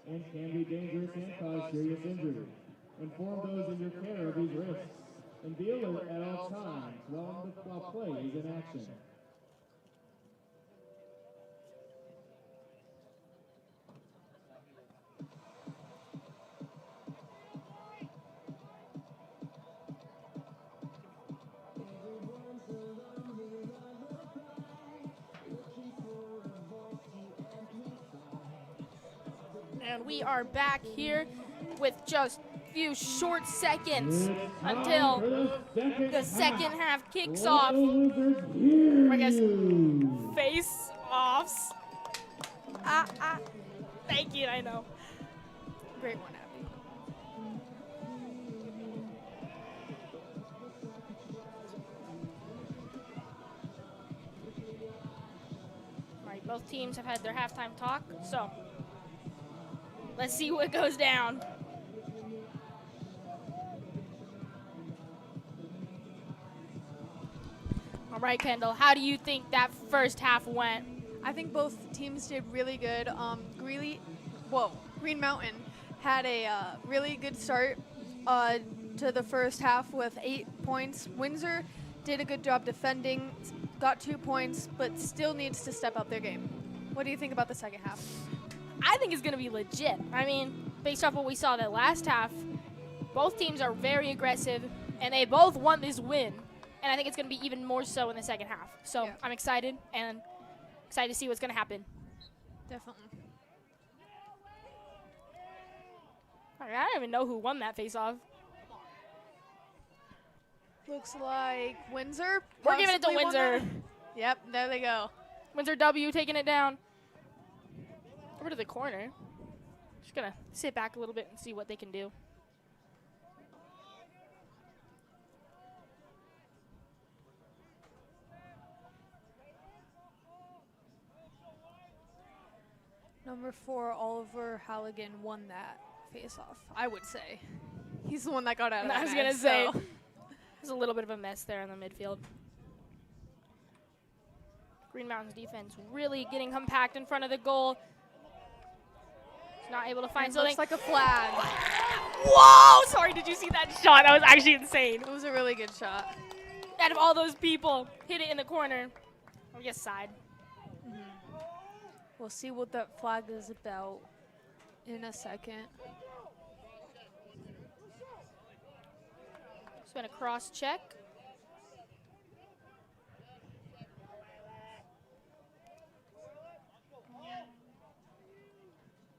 and can be dangerous and cause serious injury. Inform those in your care of these risks and be alert at all times while play is in action. And we are back here with just a few short seconds until the second half kicks off. I guess face-offs. Thank you, I know. Great one, Abby. All right, both teams have had their halftime talk, so let's see what goes down. All right, Kendall, how do you think that first half went? I think both teams did really good. Green Mountain had a really good start to the first half with 8 points. Windsor did a good job defending, got 2 points, but still needs to step up their game. What do you think about the second half? I think it's going to be legit. I mean, based off what we saw that last half, both teams are very aggressive, and they both want this win. And I think it's going to be even more so in the second half. So Yeah. I'm excited, and excited to see what's going to happen. Definitely. I don't even know who won that face-off. Looks like Windsor. We're giving it to possibly won Windsor. that. Yep, there they go. Windsor W taking it down. Over to the corner. Just going to sit back a little bit and see what they can do. Number 4, Oliver Halligan won that face-off, I would say. He's the one that got out of that I was match, going to say, so. there's a little bit of a mess there in the midfield. Green Mountain's defense really getting compact in front of the goal. He's not able to find It something. looks like a flag. Whoa! Sorry, did you see that shot? That was actually insane. It was a really good shot. Out of all those people, hit it in the corner. I guess side. We'll see what that flag is about in a second. Just been a cross check.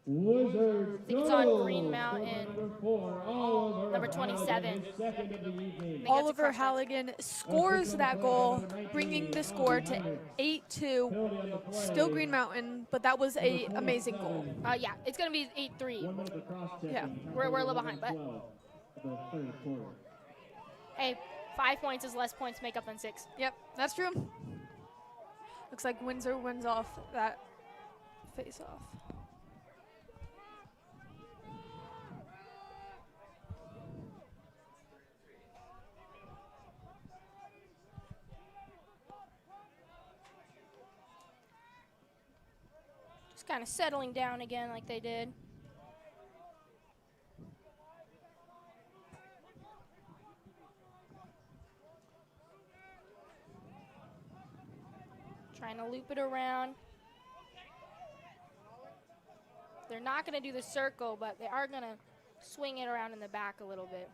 Wizards. I think it's on goal Green for Mountain. Number 4, Oliver Number 27. Halligan, second of the evening. Oliver Halligan scores that goal, bringing the score to 8-2. Still Green Mountain, but that was a amazing goal. Yeah, it's going to be 8-3. 1 minute of cross-checking. Yeah. We're a little behind, but 12 of the third quarter. hey, 5 points is less points make up than 6. Yep, that's true. Looks like Windsor wins off that face-off. Just kind of settling down again like they did. Trying to loop it around. They're not going to do the circle, but they are going to swing it around in the back a little bit.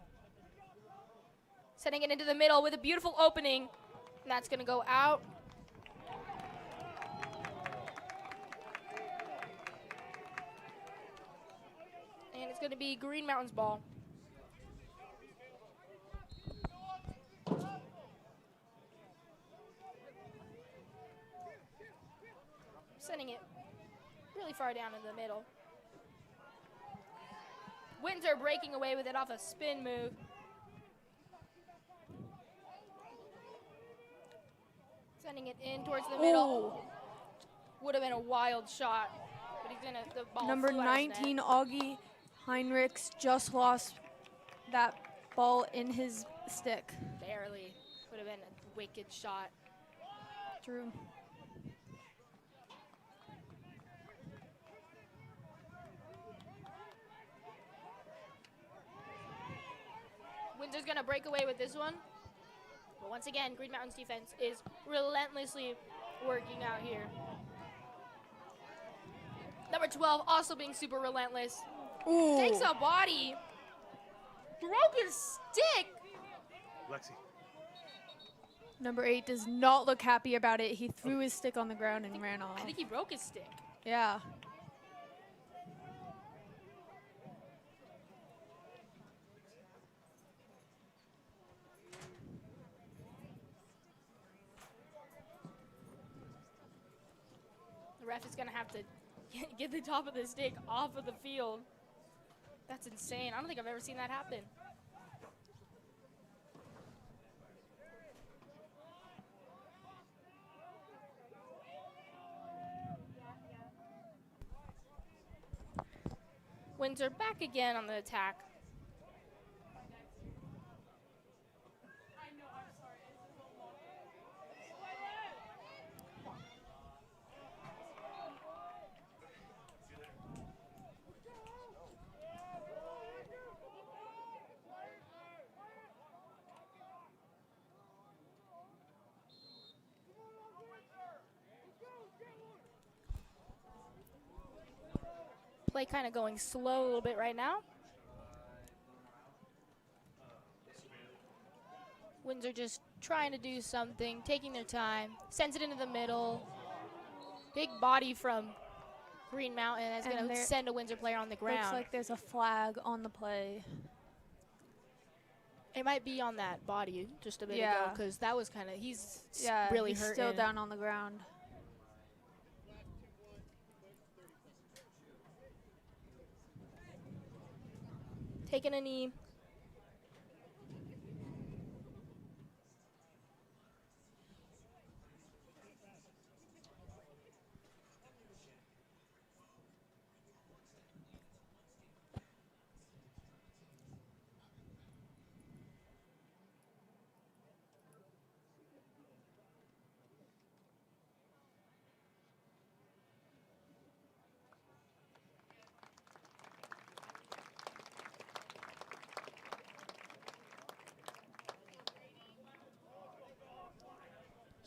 Setting it into the middle with a beautiful opening. And that's going to go out. And it's going to be Green Mountain's ball. Sending it really far down in the middle. Windsor breaking away with it off a spin move. Sending it in towards the middle. Would have been a wild shot, but he's gonna, the ball Number flew out of his net. 19, Augie Heinrichs, just lost that ball in his stick. Barely. Would have been a wicked shot. True. Windsor's going to break away with this one. But once again, Green Mountain's defense is relentlessly working out here. Number 12 also being super relentless. Ooh. Takes a body. Broke his stick. Lexi. Number 8 does not look happy about it. He threw his stick on the ground and ran off. I think he broke his stick. Yeah. The ref is going to have to get the top of the stick off of the field. That's insane. I don't think I've ever seen that happen. Windsor back again on the attack. Play kind of going slow a little bit right now. Windsor just trying to do something, taking their time, sends it into the middle. Big body from Green Mountain is going to send a Windsor player on the ground. Looks like there's a flag on the play. It might be on that body just a bit ago, because that was kind of, he's really hurting. Still down on the ground. Taking a knee.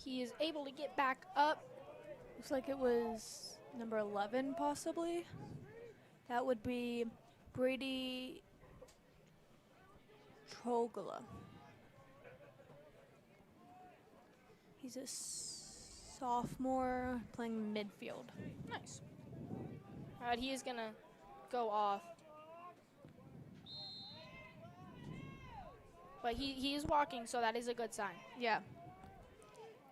He is able to get back up. Looks like it was number 11, possibly. That would be Brady Trogola. He's a sophomore playing midfield. Nice. All right, he is going to go off. But he is walking, so that is a good sign. Yeah.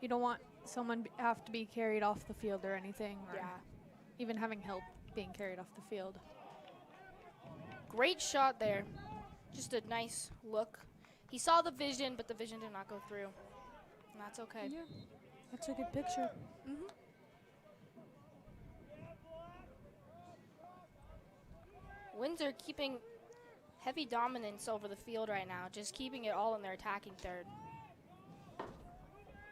You don't want someone have to be carried off the field or anything. Or even having help being carried off the field. Great shot there. Just a nice look. He saw the vision, but the vision did not go through. And that's okay. Yeah, that's a good picture. Windsor keeping heavy dominance over the field right now, just keeping it all in their attacking third.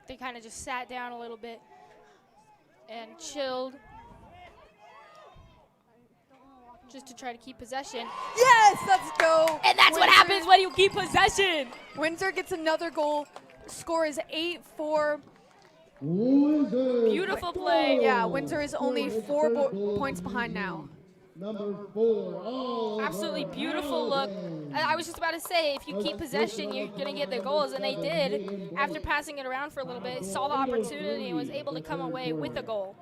They kind of just sat down a little bit and chilled just to try to keep possession. Yes, let's go. And that's what happens when you keep possession. Windsor gets another goal. Score is 8-4. Beautiful play. Yeah, Windsor is only 4 points behind now. Number 4. Absolutely beautiful look. I was just about to say, if you keep possession, you're going to get the goals, and they did. After passing it around for a little bit, saw the opportunity and was able to come away with a goal.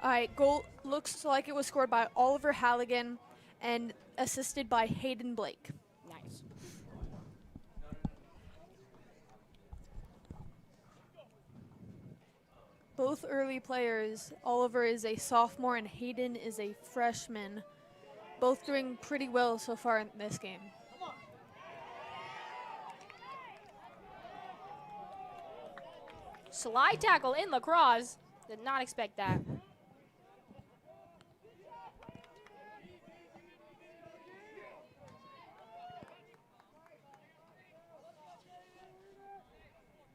All right, goal looks like it was scored by Oliver Halligan and assisted by Hayden Blake. Nice. Both early players, Oliver is a sophomore and Hayden is a freshman. Both doing pretty well so far in this game. Slide tackle in Lacrosse. Did not expect that.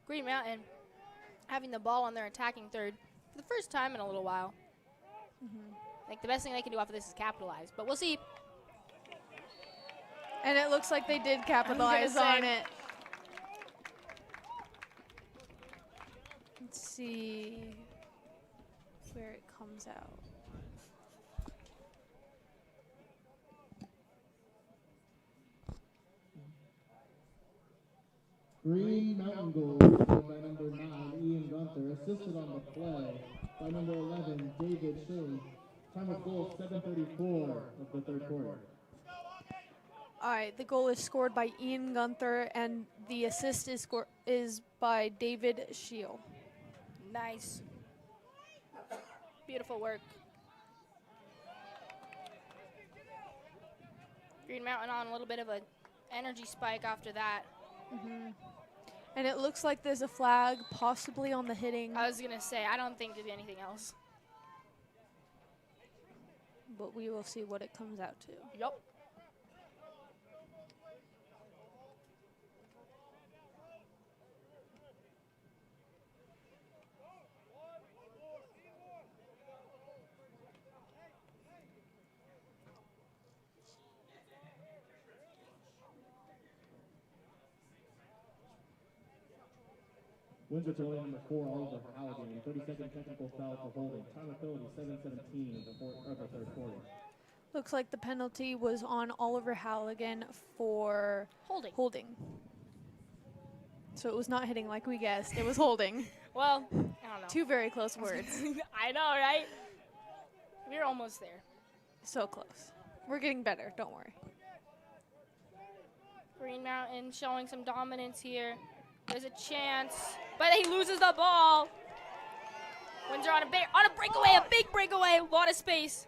Green Mountain having the ball on their attacking third for the first time in a little while. I think the best thing they can do off of this is capitalize, but we'll see. And it looks like they did capitalize on it. Let's see where it comes out. Green Mountain goal scored by number 9, Ian Gunther, assisted on the play by number 11, David Shilling. Time of goal, 7:34 of the third quarter. All right, the goal is scored by Ian Gunther, and the assist is by David Scheel. Nice. Beautiful work. Green Mountain on a little bit of an energy spike after that. And it looks like there's a flag possibly on the hitting, I was going to say, I don't think there'd be anything else. but we will see what it comes out to. Yep. Windsor penalty number 4, Oliver Halligan, 30-second technical foul for holding. Time of penalty, 7:17 of the third quarter. Looks like the penalty was on Oliver Halligan for Holding. So it was not hitting like we guessed. It was holding. Well, I don't know. Two very close words. I know, right? We're almost there. So close. We're getting better. Don't worry. Green Mountain showing some dominance here. There's a chance, but he loses the ball. Windsor on a breakaway, a big breakaway, a lot of space.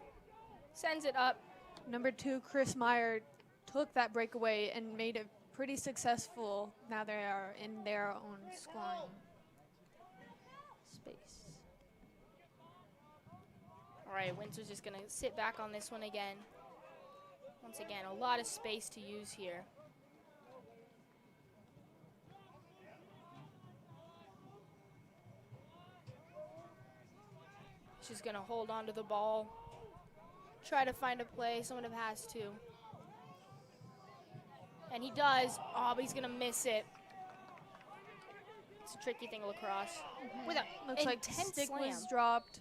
Sends it up. Number 2, Chris Meyer, took that breakaway and made it pretty successful. Now they are in their own scoring space. All right, Windsor's just going to sit back on this one again. Once again, a lot of space to use here. She's going to hold on to the ball. Try to find a play. Someone has to. And he does. Oh, but he's going to miss it. It's a tricky thing, Lacrosse. With a Looks like the intense stick slam. was dropped.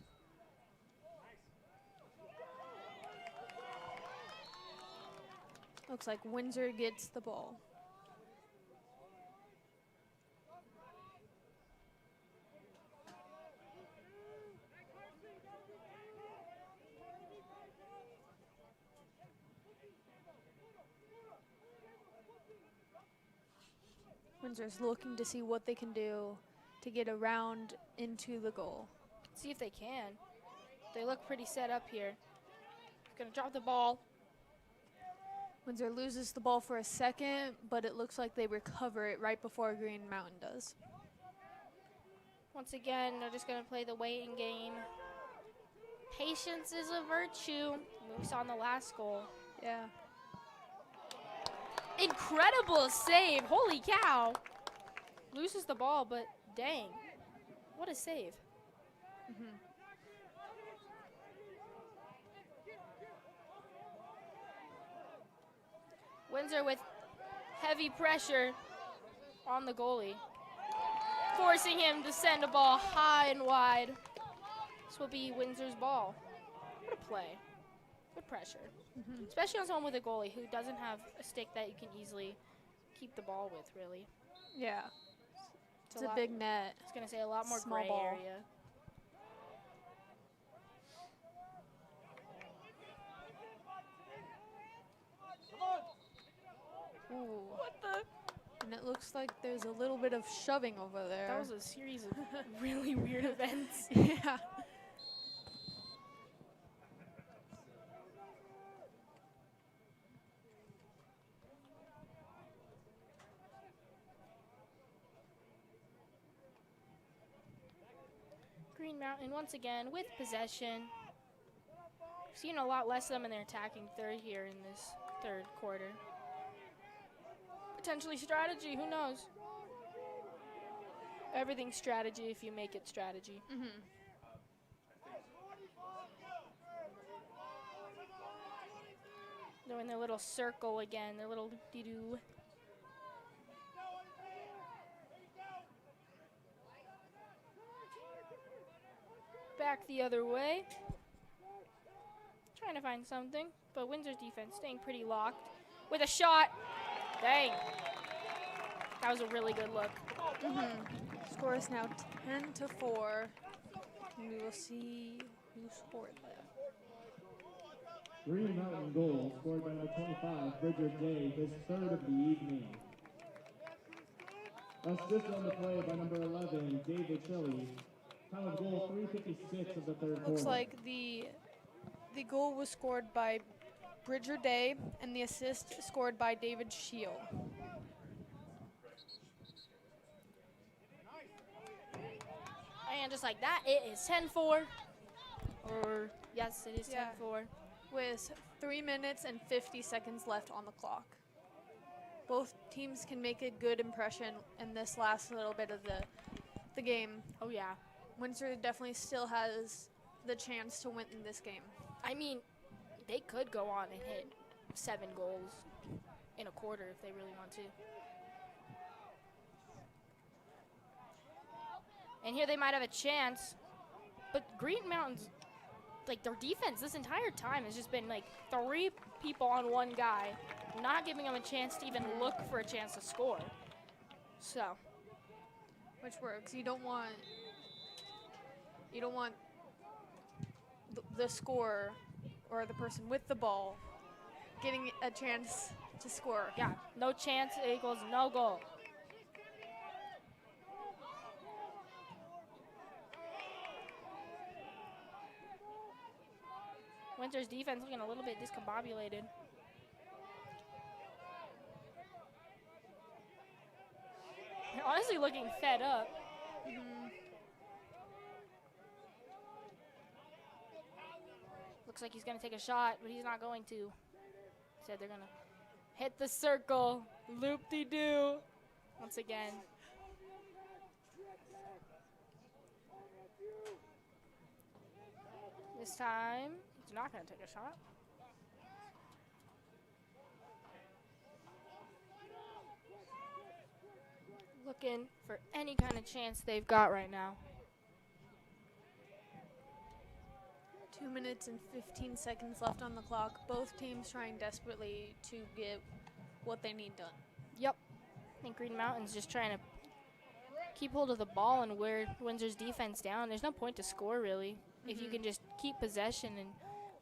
Looks like Windsor gets the ball. Windsor's looking to see what they can do to get around into the goal. See if they can. They look pretty set up here. Gonna drop the ball. Windsor loses the ball for a second, but it looks like they recover it right before Green Mountain does. Once again, they're just gonna play the waiting game. Patience is a virtue. We saw in the last goal. Yeah. Incredible save. Holy cow. Loses the ball, but dang. What a save. Windsor with heavy pressure on the goalie, forcing him to send a ball high and wide. This will be Windsor's ball. What a play. Good pressure. Especially on someone with a goalie who doesn't have a stick that you can easily keep the ball with, really. Yeah. It's a lot- big net. I was going to say a lot more Small gray ball. area. Ooh. What the? And it looks like there's a little bit of shoving over there. That was a series of really weird events. Yeah. Green Mountain once again with possession. Seen a lot less of them in their attacking third here in this third quarter. Potentially strategy, who knows? Everything's strategy if you make it strategy. They're in their little circle again, their little doo-doo. Back the other way. Trying to find something, but Windsor's defense staying pretty locked. With a shot. Dang. That was a really good look. Score is now 10-4. We will see who scored that. Green Mountain goal scored by number 25, Bridger Day, his third of the evening. Assist on the play by number 11, David Shelley. Time of goal 3:56 of the third quarter. Looks like the goal was scored by Bridger Day, and the assist scored by David Shield. And just like that, it is 10-4. Or, yes, it is 10-4. With 3 minutes and 50 seconds left on the clock. Both teams can make a good impression in this last little bit of the game. Oh, yeah. Windsor definitely still has the chance to win in this game. I mean, they could go on and hit 7 goals in a quarter if they really want to. And here they might have a chance, but Green Mountain's, like, their defense this entire time has just been like 3 people on one guy, not giving them a chance to even look for a chance to score. So, which works. You don't want the scorer or the person with the ball getting a chance to score. Yeah, no chance equals no goal. Windsor's defense looking a little bit discombobulated. They're honestly looking fed up. Looks like he's going to take a shot, but he's not going to. Said they're going to hit the circle. Loop-de-doo. Once again. This time, he's not going to take a shot. Looking for any kind of chance they've got right now. 2 minutes and 15 seconds left on the clock. Both teams trying desperately to get what they need done. Yep. I think Green Mountain's just trying to keep hold of the ball and wear Windsor's defense down. There's no point to score, really. If you can just keep possession and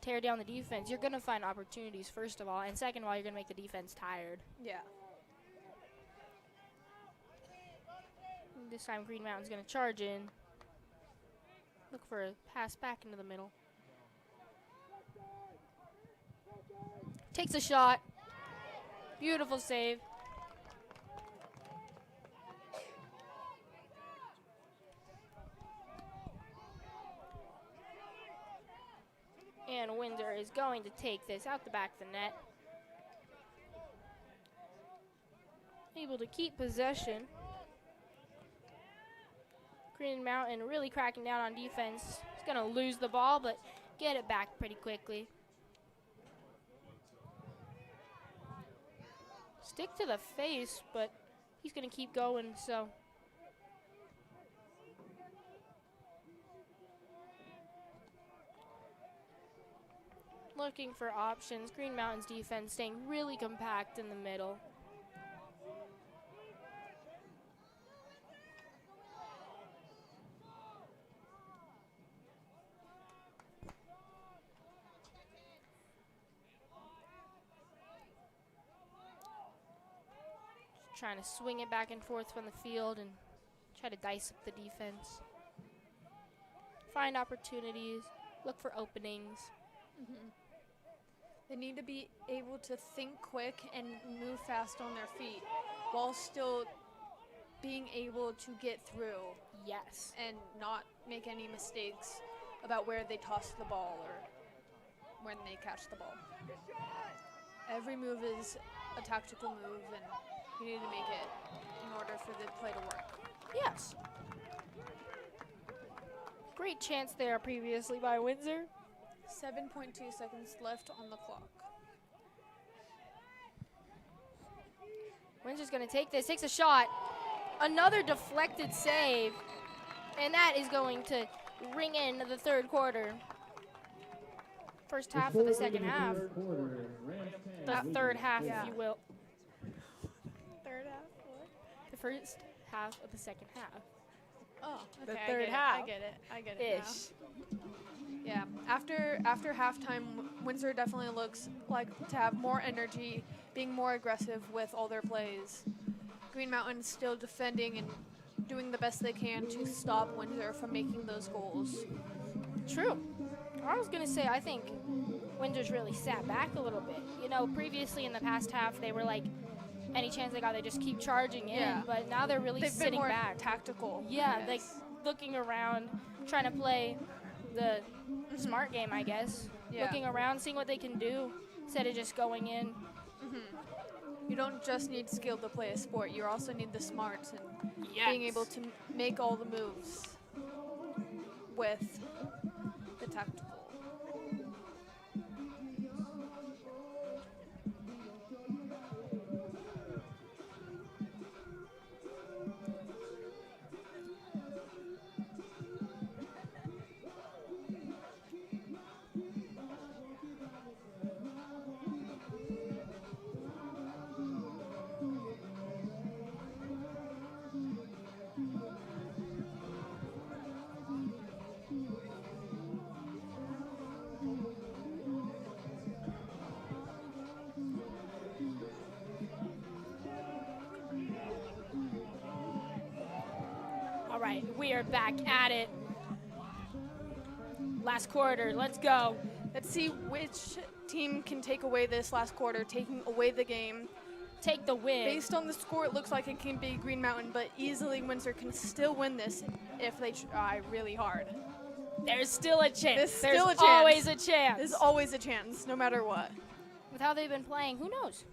tear down the defense, you're going to find opportunities, first of all. And second of all, you're going to make the defense tired. Yeah. This time, Green Mountain's going to charge in. Look for a pass back into the middle. Takes a shot. Beautiful save. And Windsor is going to take this out the back of the net. Able to keep possession. Green Mountain really cracking down on defense. He's going to lose the ball, but get it back pretty quickly. Stick to the face, but he's going to keep going, so. Looking for options. Green Mountain's defense staying really compact in the middle. Trying to swing it back and forth from the field and try to dice up the defense. Find opportunities, look for openings. They need to be able to think quick and move fast on their feet while still being able to get through. Yes. And not make any mistakes about where they toss the ball or when they catch the ball. Every move is a tactical move, and you need to make it in order for the play to work. Yes. Great chance there previously by Windsor. 7.2 seconds left on the clock. Windsor's going to take this, takes a shot. Another deflected save. And that is going to ring in the third quarter. First half of the second half. The third half, if you will. Third half, what? The first half of the second half. Oh, The okay, third I half. get it. I get it Ish. now. Yeah, after halftime, Windsor definitely looks like to have more energy, being more aggressive with all their plays. Green Mountain still defending and doing the best they can to stop Windsor from making those goals. True. I was going to say, I think Windsor's really sat back a little bit. You know, previously in the past half, they were like, any chance they got, they just keep charging in. Yeah. But now they're really They've sitting been more back. tactical. Yeah, yes. like looking around, trying to play the smart game, I guess. Yeah. Looking around, seeing what they can do instead of just going in. You don't just need skill to play a sport. You also need the smarts and Yes. being able to make all the moves with the tactical. All right, we are back at it. Last quarter, let's go. Let's see which team can take away this last quarter, taking away the game. Take the win. Based on the score, it looks like it can be Green Mountain, but easily Windsor can still win this if they try really hard. There's still a chance. There's still a chance. Always a chance. There's always a chance, no matter what. With how they've been playing, who knows?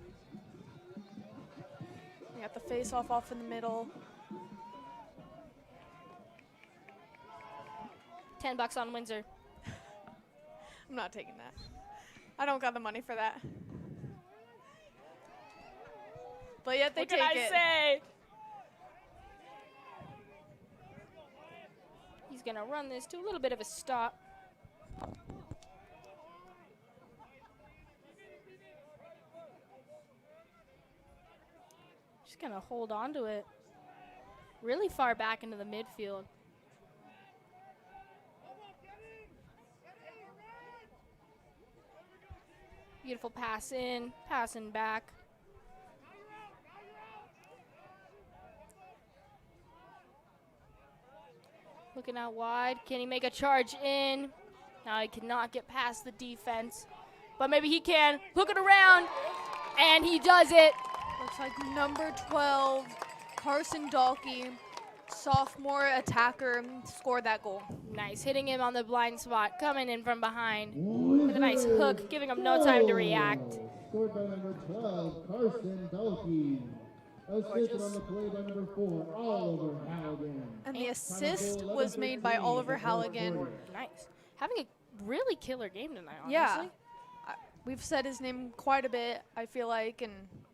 We got the face-off off in the middle. $10 on Windsor. I'm not taking that. I don't got the money for that. But yet they What take can I it. say? He's going to run this to a little bit of a stop. Just going to hold on to it. Really far back into the midfield. Beautiful pass in, passing back. Looking out wide. Can he make a charge in? Now he cannot get past the defense. But maybe he can. Looking around. And he does it. Looks like number 12, Carson Dalkey, sophomore attacker, scored that goal. Nice. Hitting him on the blind spot. Coming in from behind. With a nice hook. Giving him no time to react. Scored by number 12, Carson Dalkey. Assisted on the play by number 4, Oliver Halligan. And the assist was made by Oliver Halligan. Nice. Having a really killer game tonight, honestly. Yeah. We've said his name quite a bit, I feel like, and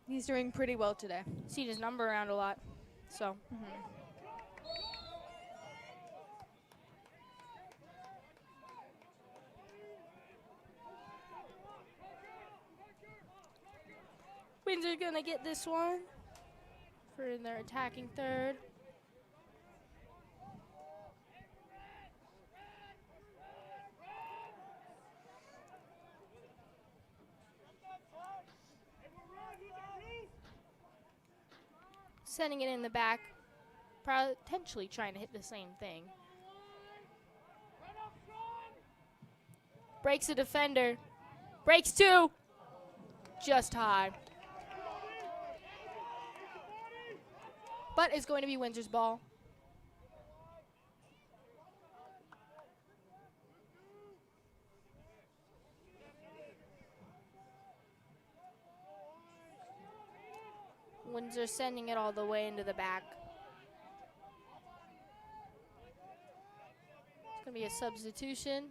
he's doing pretty well today. Seen his number around a lot. So. Windsor's gonna get this one for their attacking third. Sending it in the back, potentially trying to hit the same thing. Breaks a defender, breaks two, just high. But it's going to be Windsor's ball. Windsor sending it all the way into the back. Gonna be a substitution.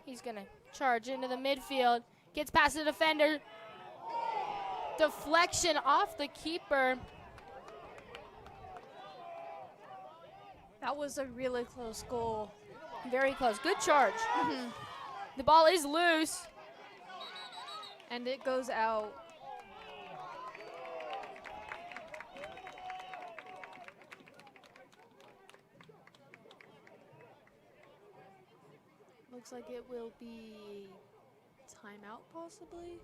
He's gonna charge into the midfield. Gets past the defender. Deflection off the keeper. That was a really close goal. Very close. Good charge. The ball is loose. And it goes out. Looks like it will be timeout possibly.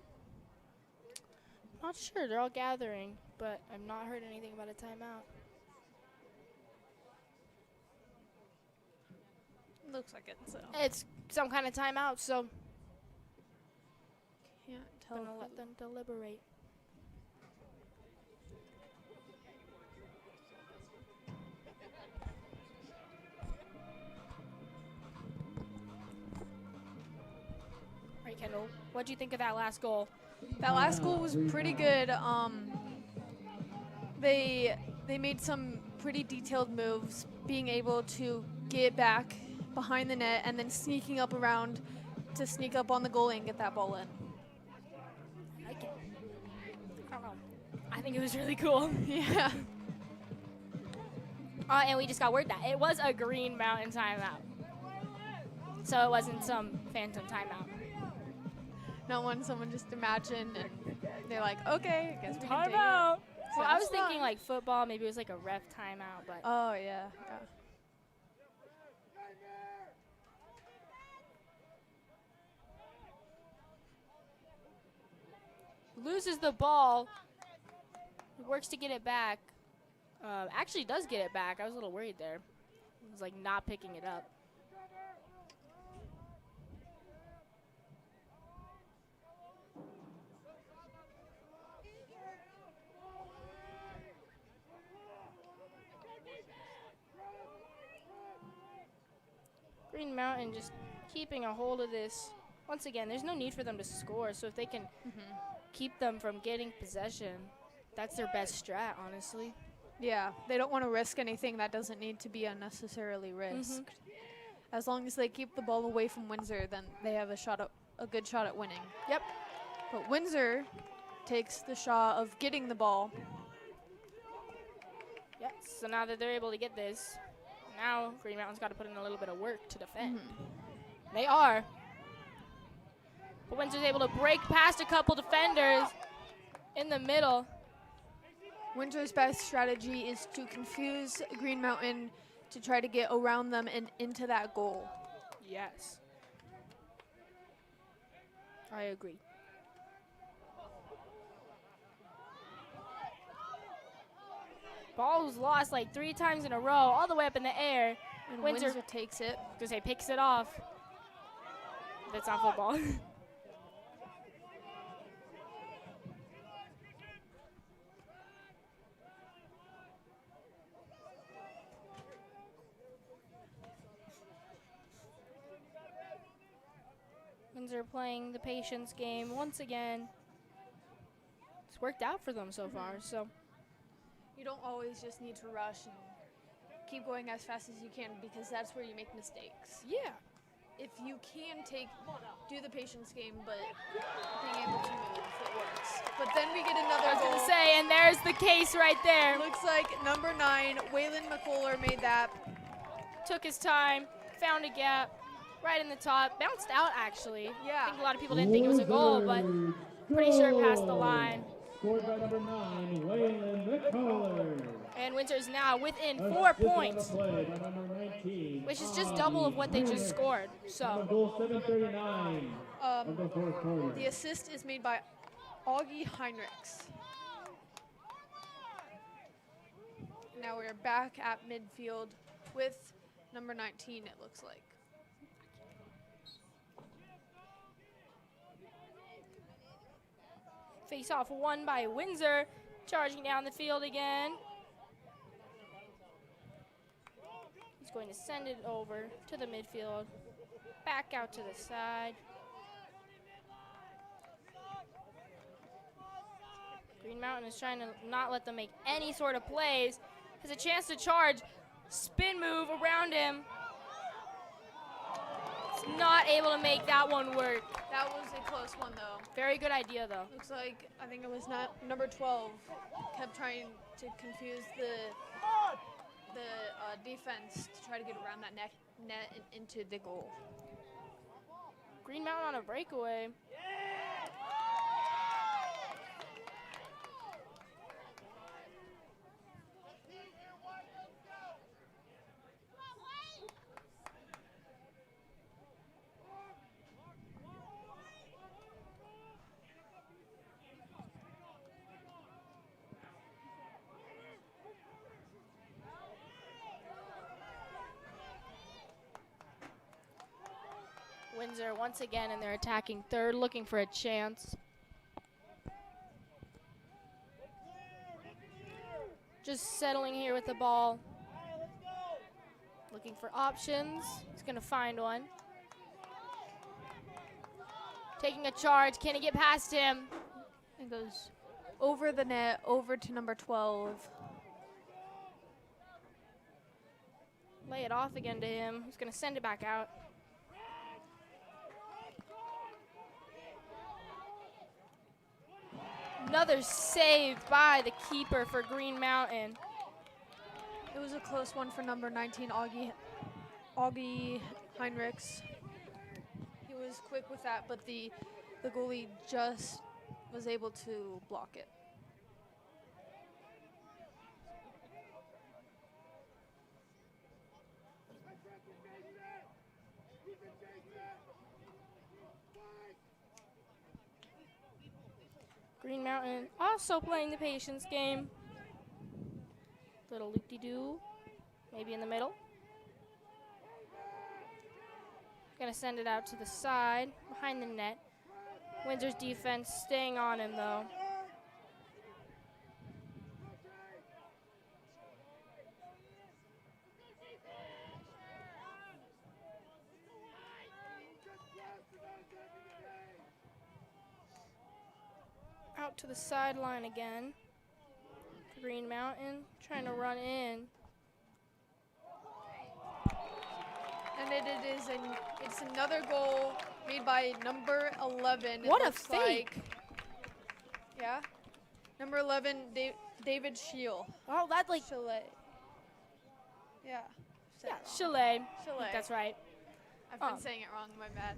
Not sure. They're all gathering, but I've not heard anything about a timeout. Looks like it, so. It's some kind of timeout, so Can't tell. I'm gonna let them deliberate. Right, Kendall. What'd you think of that last goal? That last goal was pretty good. They made some pretty detailed moves, being able to get back behind the net and then sneaking up around to sneak up on the goalie and get that ball in. I don't know. I think it was really cool. Yeah. And we just got word that it was a Green Mountain timeout. So it wasn't some phantom timeout. Not one someone just imagined and they're like, okay, I guess we can take Timeout. it. Well, I was Sounds thinking fun. like football, maybe it was like a ref timeout, but Oh, yeah. loses the ball. Works to get it back. Actually does get it back. I was a little worried there. It was like not picking it up. Green Mountain just keeping a hold of this. Once again, there's no need for them to score, so if they can keep them from getting possession, that's their best strat, honestly. Yeah, they don't want to risk anything that doesn't need to be unnecessarily risked. As long as they keep the ball away from Windsor, then they have a good shot at winning. Yep. But Windsor takes the shot of getting the ball. Yep, so now that they're able to get this, now Green Mountain's got to put in a little bit of work to defend. They are. But Windsor's able to break past a couple defenders in the middle. Windsor's best strategy is to confuse Green Mountain to try to get around them and into that goal. Yes. I agree. Ball was lost like 3 times in a row, all the way up in the air. And Windsor Windsor takes it. picks it off. That's not football. Windsor playing the patience game once again. It's worked out for them so far, so. You don't always just need to rush and keep going as fast as you can because that's where you make mistakes. Yeah. If you can do the patience game, but being able to move, it works. But then we get another I was goal. going to say, and there's the case right there. Looks like number 9, Waylon McCuller made that. Took his time, found a gap, right in the top, bounced out actually. Yeah. I think a lot of people didn't think it was a goal, but pretty sure it passed the line. Scored by number 9, Waylon McCuller. And Windsor's now within 4 points, Play by number 19, which is just double of what they just scored. So goal 739 of the fourth quarter. The assist is made by Augie Heinrichs. Now we're back at midfield with number 19, it looks like. face off won by Windsor, charging down the field again. He's going to send it over to the midfield, back out to the side. Green Mountain is trying to not let them make any sort of plays. Has a chance to charge. Spin move around him. It's not able to make that one work. That was a close one, though. Very good idea, though. Looks like, I think it was not number 12, kept trying to confuse the defense to try to get around that net and into the goal. Green Mountain on a breakaway. Windsor once again in their attacking third, looking for a chance. Just settling here with the ball. Looking for options. He's going to find one. Taking a charge. Can he get past him? It goes over the net, over to number 12. Lay it off again to him. He's going to send it back out. Another save by the keeper for Green Mountain. It was a close one for number 19, Augie Heinrichs. He was quick with that, but the goalie just was able to block it. Green Mountain also playing the patience game. Little loop-de-doo, maybe in the middle. Gonna send it out to the side, behind the net. Windsor's defense staying on him though. Out to the sideline again. Green Mountain trying to run in. And it's another goal made by number 11. What a fake. Yeah. Number 11, David Scheel. Oh, that like. Chalet. Yeah. Yeah, Chalet. Chalet. That's right. I've been saying it wrong, my bad.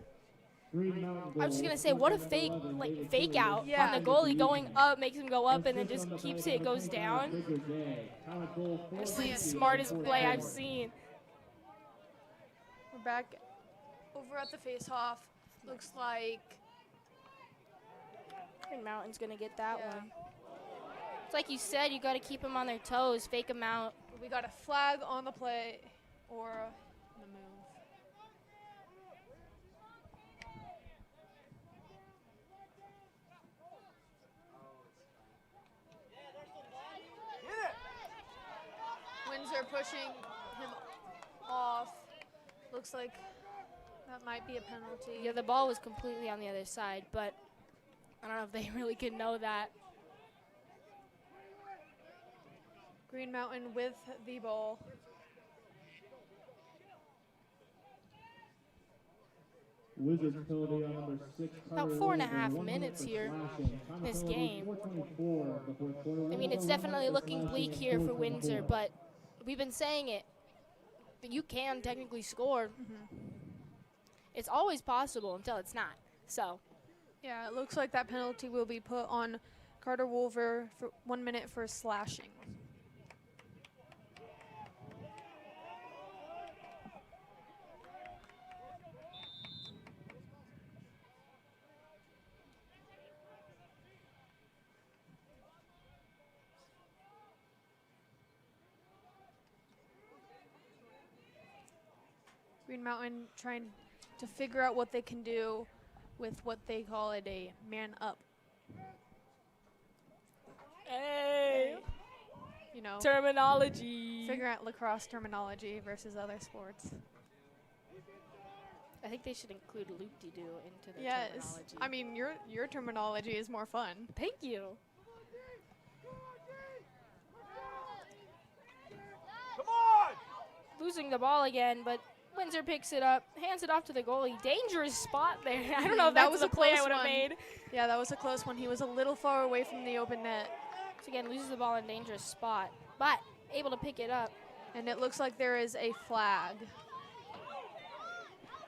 I was just gonna say, what a fake out on the goalie going up, makes him go up, and then just keeps it, goes down. It's the smartest play I've seen. We're back over at the face-off. Looks like Green Mountain's gonna get that one. It's like you said, you got to keep them on their toes, fake them out. we got a flag on the play or the move. Windsor pushing him off. Looks like that might be a penalty. Yeah, the ball was completely on the other side, but I don't know if they really could know that. Green Mountain with the ball. Wizards penalty on number 6. About 4.5 minutes here in this game. I mean, it's definitely looking bleak here for Windsor, but we've been saying it. But you can technically score. It's always possible until it's not. So, Yeah, it looks like that penalty will be put on Carter Wolver for 1 minute for slashing. Green Mountain trying to figure out what they can do with what they call it a man up. hey, You know, terminology. figure out lacrosse terminology versus other sports. I think they should include loop-de-doo into the Yes, terminology. I mean your terminology is more fun. Thank you. losing the ball again, but Windsor picks it up, hands it off to the goalie. Dangerous spot there. I don't know if that was a play I would have made. Yeah, that was a close one. He was a little far away from the open net. So again, loses the ball in a dangerous spot, but able to pick it up. And it looks like there is a flag.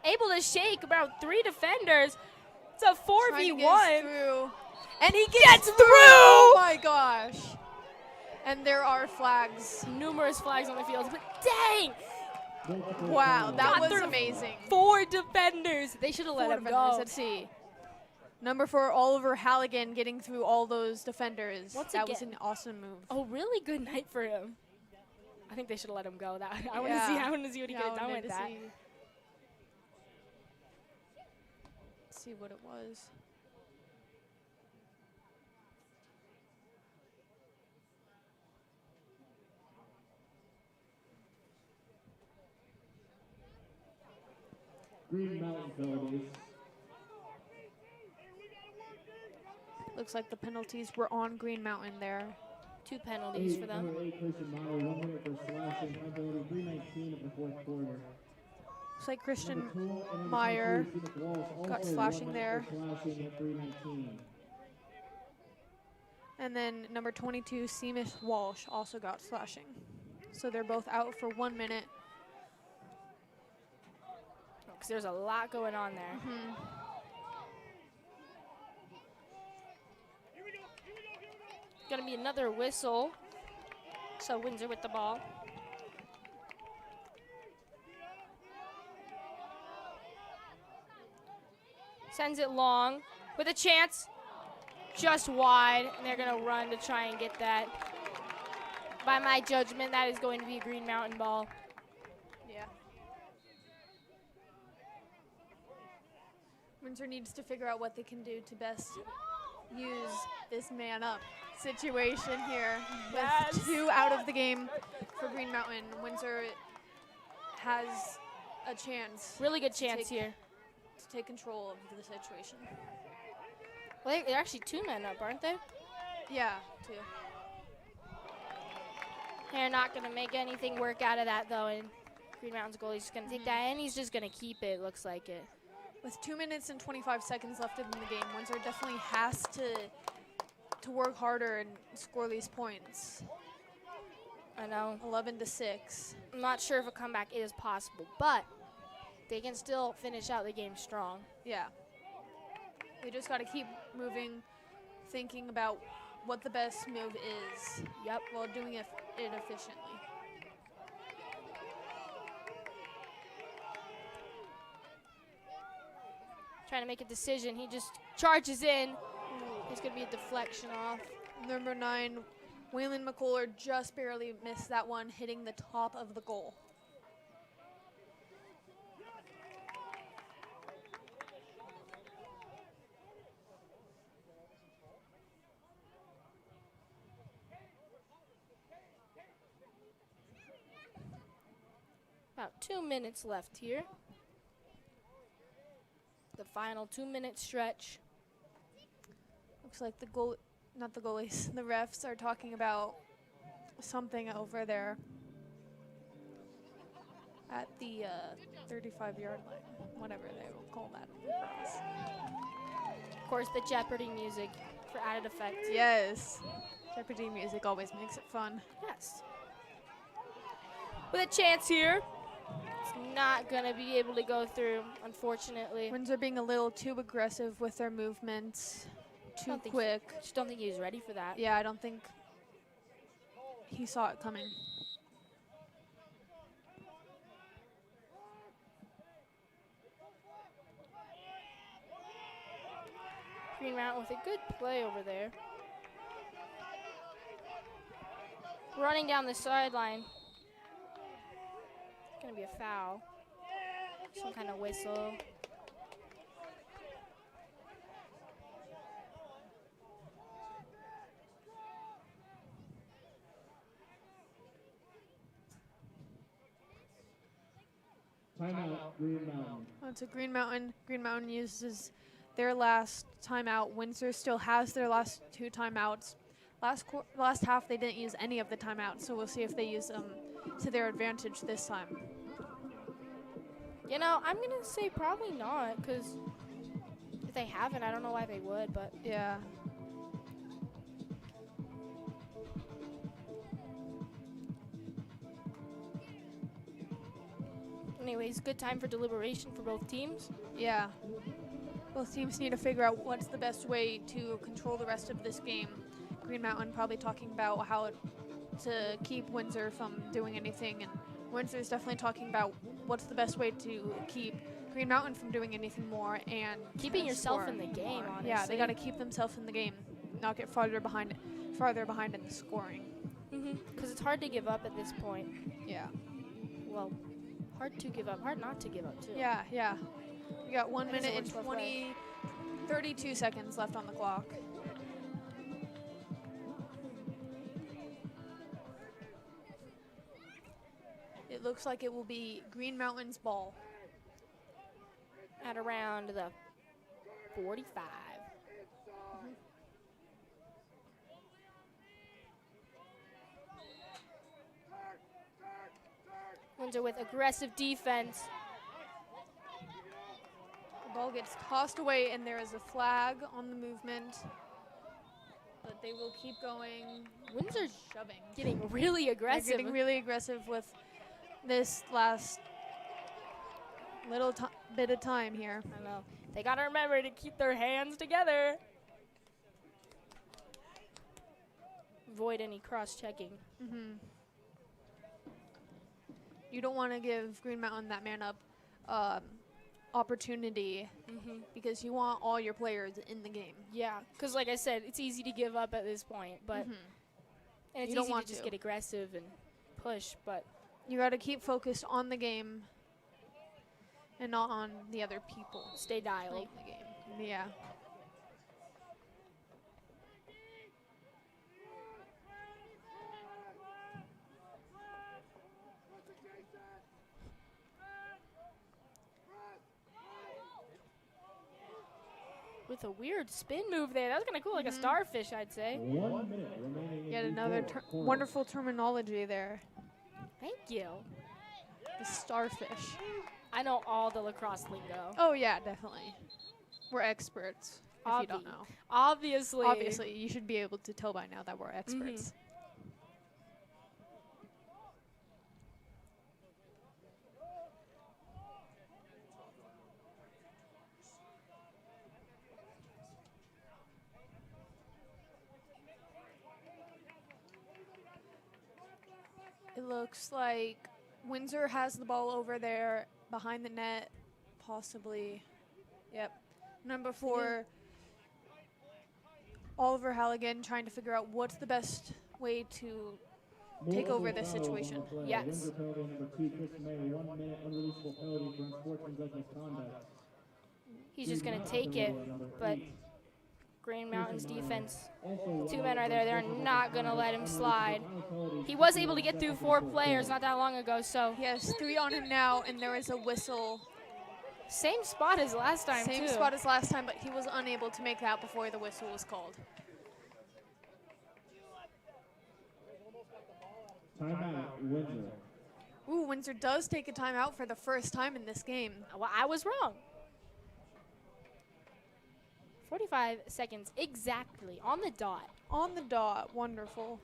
Able to shake about 3 defenders. It's a Trying to get 4v1. through. And he Gets through! Oh my gosh. And there are flags. Numerous flags on the field, but dang! Wow, that Got was through amazing. 4 defenders. They should have let 4 him defenders. go. Let's see. Number 4, Oliver Halligan, getting through all those defenders. That was an awesome move. Oh, really good night for him. I think they should have let him go. I want to see what he could have done with that. Let's see what it was. Green Mountain penalties. Looks like the penalties were on Green Mountain there. 2 penalties for them. Number 8, Christian Meyer, 1 minute for slashing, time penalty 3:19 of the 4th quarter. Looks like Christian Number 2, and number Meyer 23, Phoenix Walsh, got also slashing 1 minute there. for slashing at 3:19. And then number 22, Seamus Walsh, also got slashing. So they're both out for 1 minute. Because there's a lot going on there. Going to be another whistle. So Windsor with the ball. Sends it long with a chance. Just wide. And they're going to run to try and get that. By my judgment, that is going to be a Green Mountain ball. Yeah. Windsor needs to figure out what they can do to best use this man up situation here. Yes. With 2 out of the game for Green Mountain. Windsor has a chance. Really good chance here. To take control of the situation. Well, they're actually 2 men up, aren't they? Yeah, 2. They're not going to make anything work out of that, though. And Green Mountain's goalie's just going to take that, and he's just going to keep it, looks like it. With 2 minutes and 25 seconds left in the game, Windsor definitely has to work harder and score these points. I know. 11-6. I'm not sure if a comeback is possible, but they can still finish out the game strong. Yeah. They just got to keep moving, thinking about what the best move is. Yep. While doing it efficiently. Trying to make a decision. He just charges in. It's going to be a deflection off. Number 9, Waylon McCuller just barely missed that one, hitting the top of the goal. About 2 minutes left here. The final 2-minute stretch. Looks like the the refs are talking about something over there at the 35-yard line, whatever they will call that. Of course, the Jeopardy music for added effect. Yes. Jeopardy music always makes it fun. Yes. With a chance here. It's not going to be able to go through, unfortunately. Windsor being a little too aggressive with their movements. Too quick. Just don't think he was ready for that. Yeah, I don't think he saw it coming. Green Mountain with a good play over there. Running down the sideline. It's going to be a foul. Some kind of whistle. Timeout, Green Mountain. Oh, it's a Green Mountain. Green Mountain uses their last timeout. Windsor still has their last 2 timeouts. Last half they didn't use any of the timeouts, so we'll see if they use them to their advantage this time. You know, I'm going to say probably not, because if they haven't, I don't know why they would, but Yeah. anyways, good time for deliberation for both teams. Yeah. Both teams need to figure out what's the best way to control the rest of this game. Green Mountain probably talking about how to keep Windsor from doing anything, and Windsor's definitely talking about what's the best way to keep Green Mountain from doing anything more and Keeping yourself score in the game, more. honestly. Yeah, they got to keep themselves in the game, not get farther behind in the scoring. Because it's hard to give up at this point. Yeah. Well, hard to give up, hard not to give up, too. Yeah, yeah. We got 1 I guess it minute and works both ways. 32 seconds left on the clock. It looks like it will be Green Mountain's ball. At around the 45. Windsor with aggressive defense. The ball gets tossed away, and there is a flag on the movement. But they will keep going. Windsor Shoving. getting really aggressive. They're getting really aggressive with this last little bit of time here. I know. They got to remember to keep their hands together. Avoid any cross-checking. You don't want to give Green Mountain that man-up opportunity because you want all your players in the game. Yeah, because like I said, it's easy to give up at this point, but and it's You don't easy want to just to. get aggressive and push, but You got to keep focused on the game and not on the other people stay dialed. playing the game. Yeah. With a weird spin move there. That was kind of cool, like a starfish, I'd say. 1 minute remaining. Yet in the another fourth quarter. wonderful terminology there. Thank you. The starfish. I know all the lacrosse lingo. Oh, yeah, definitely. We're experts, if you don't know. Obviously. Obviously, you should be able to tell by now that we're experts. It looks like Windsor has the ball over there behind the net, possibly. Yep. Number 4, Oliver Halligan trying to figure out what's the best way to take over this situation. Yes. Windsor penalty number 2, Chris May, 1 minute unreleasable penalty for unsportsmanlike misconduct. He's just going to take it, but Green Mountain's defense, 2 men are there. They're not going to let him slide. He was able to get through 4 players not that long ago, so He has 3 on him now, and there is a whistle. same spot as last time, Same too. spot as last time, but he was unable to make that before the whistle was called. Timeout, Windsor. Ooh, Windsor does take a timeout for the first time in this game. Well, I was wrong. 45 seconds exactly, on the dot. On the dot, wonderful.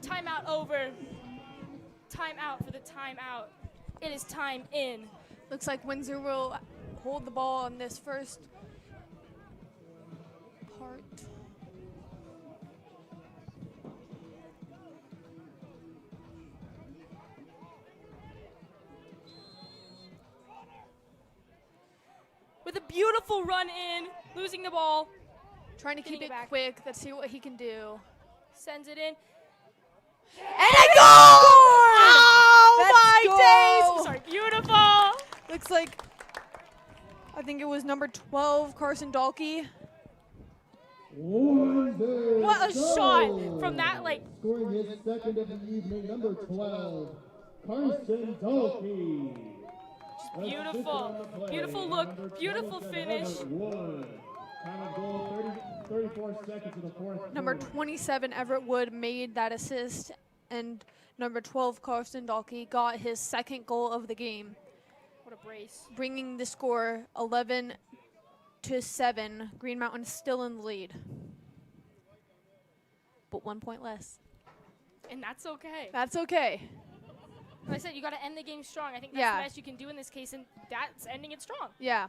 Timeout over. timeout for the timeout. It is time in. Looks like Windsor will hold the ball on this first part. With a beautiful run in, losing the ball. Trying to keep Getting it it back. quick. Let's see what he can do. Sends it in. And a goal! Oh my go! days! Sorry, beautiful. Looks like, I think it was number 12, Carson Dalkey. What a shot from that, like, Scoring his second of the evening, number 12, Carson Dalkey. beautiful. Beautiful look, beautiful finish. Time of goal, 34 seconds of the fourth. Number 27, Everett Wood, made that assist. And number 12, Carson Dalkey, got his second goal of the game, What a brace. bringing the score 11-7. Green Mountain still in the lead, but 1 point less. And that's okay. That's okay. Like I said, you got to end the game strong. I think that's Yeah. the best you can do in this case, and that's ending it strong. Yeah,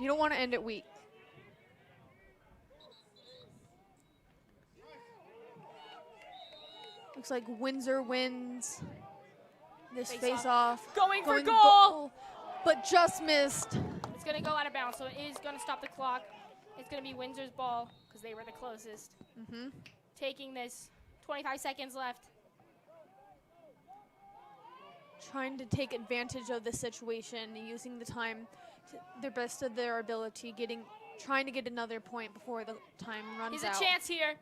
you don't want to end it weak. Looks like Windsor wins this face-off. Going for Going goal. But just missed. It's going to go out of bounds, so it is going to stop the clock. It's going to be Windsor's ball because they were the closest. Taking this, 25 seconds left. Trying to take advantage of the situation, using the time to the best of their ability, trying to get another point before the time runs He's out. a chance here.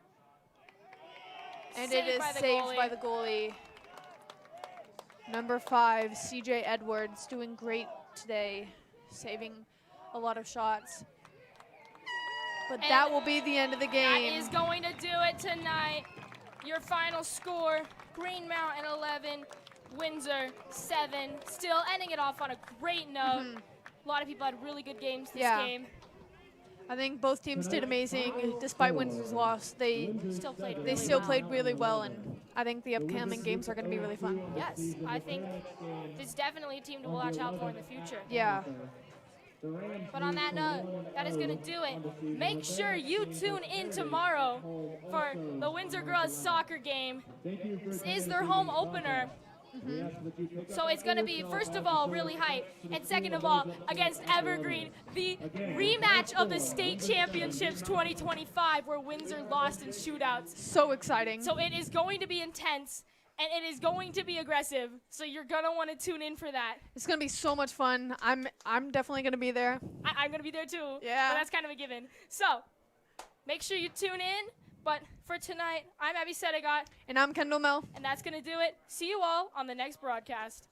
And Saved it is by the saved goalie. by the goalie. Number 5, CJ Edwards, doing great today, saving a lot of shots. But And that will be the end of the That game. is going to do it tonight. Your final score, Green Mountain 11, Windsor 7. Still ending it off on a great note. A lot of people had really good games this Yeah. game. I think both teams did amazing. Despite Windsor's loss, they Still played really they still well. played really well, and I think the upcoming games are going to be really fun. Yes, I think this is definitely a team to watch out for in the future. Yeah. But on that note, that is going to do it. Make sure you tune in tomorrow for the Windsor Girls soccer game. This is their home opener. So it's going to be, first of all, really hype, and second of all, against Evergreen, the rematch of the state championships 2025, where Windsor lost in shootouts. So exciting. So it is going to be intense, and it is going to be aggressive. So you're going to want to tune in for that. It's going to be so much fun. I'm definitely going to be there. I'm going to be there too. Yeah. But that's kind of a given. So make sure you tune in. But for tonight, I'm Abby Sedegat, And I'm Kendall Mel. and that's going to do it. See you all on the next broadcast.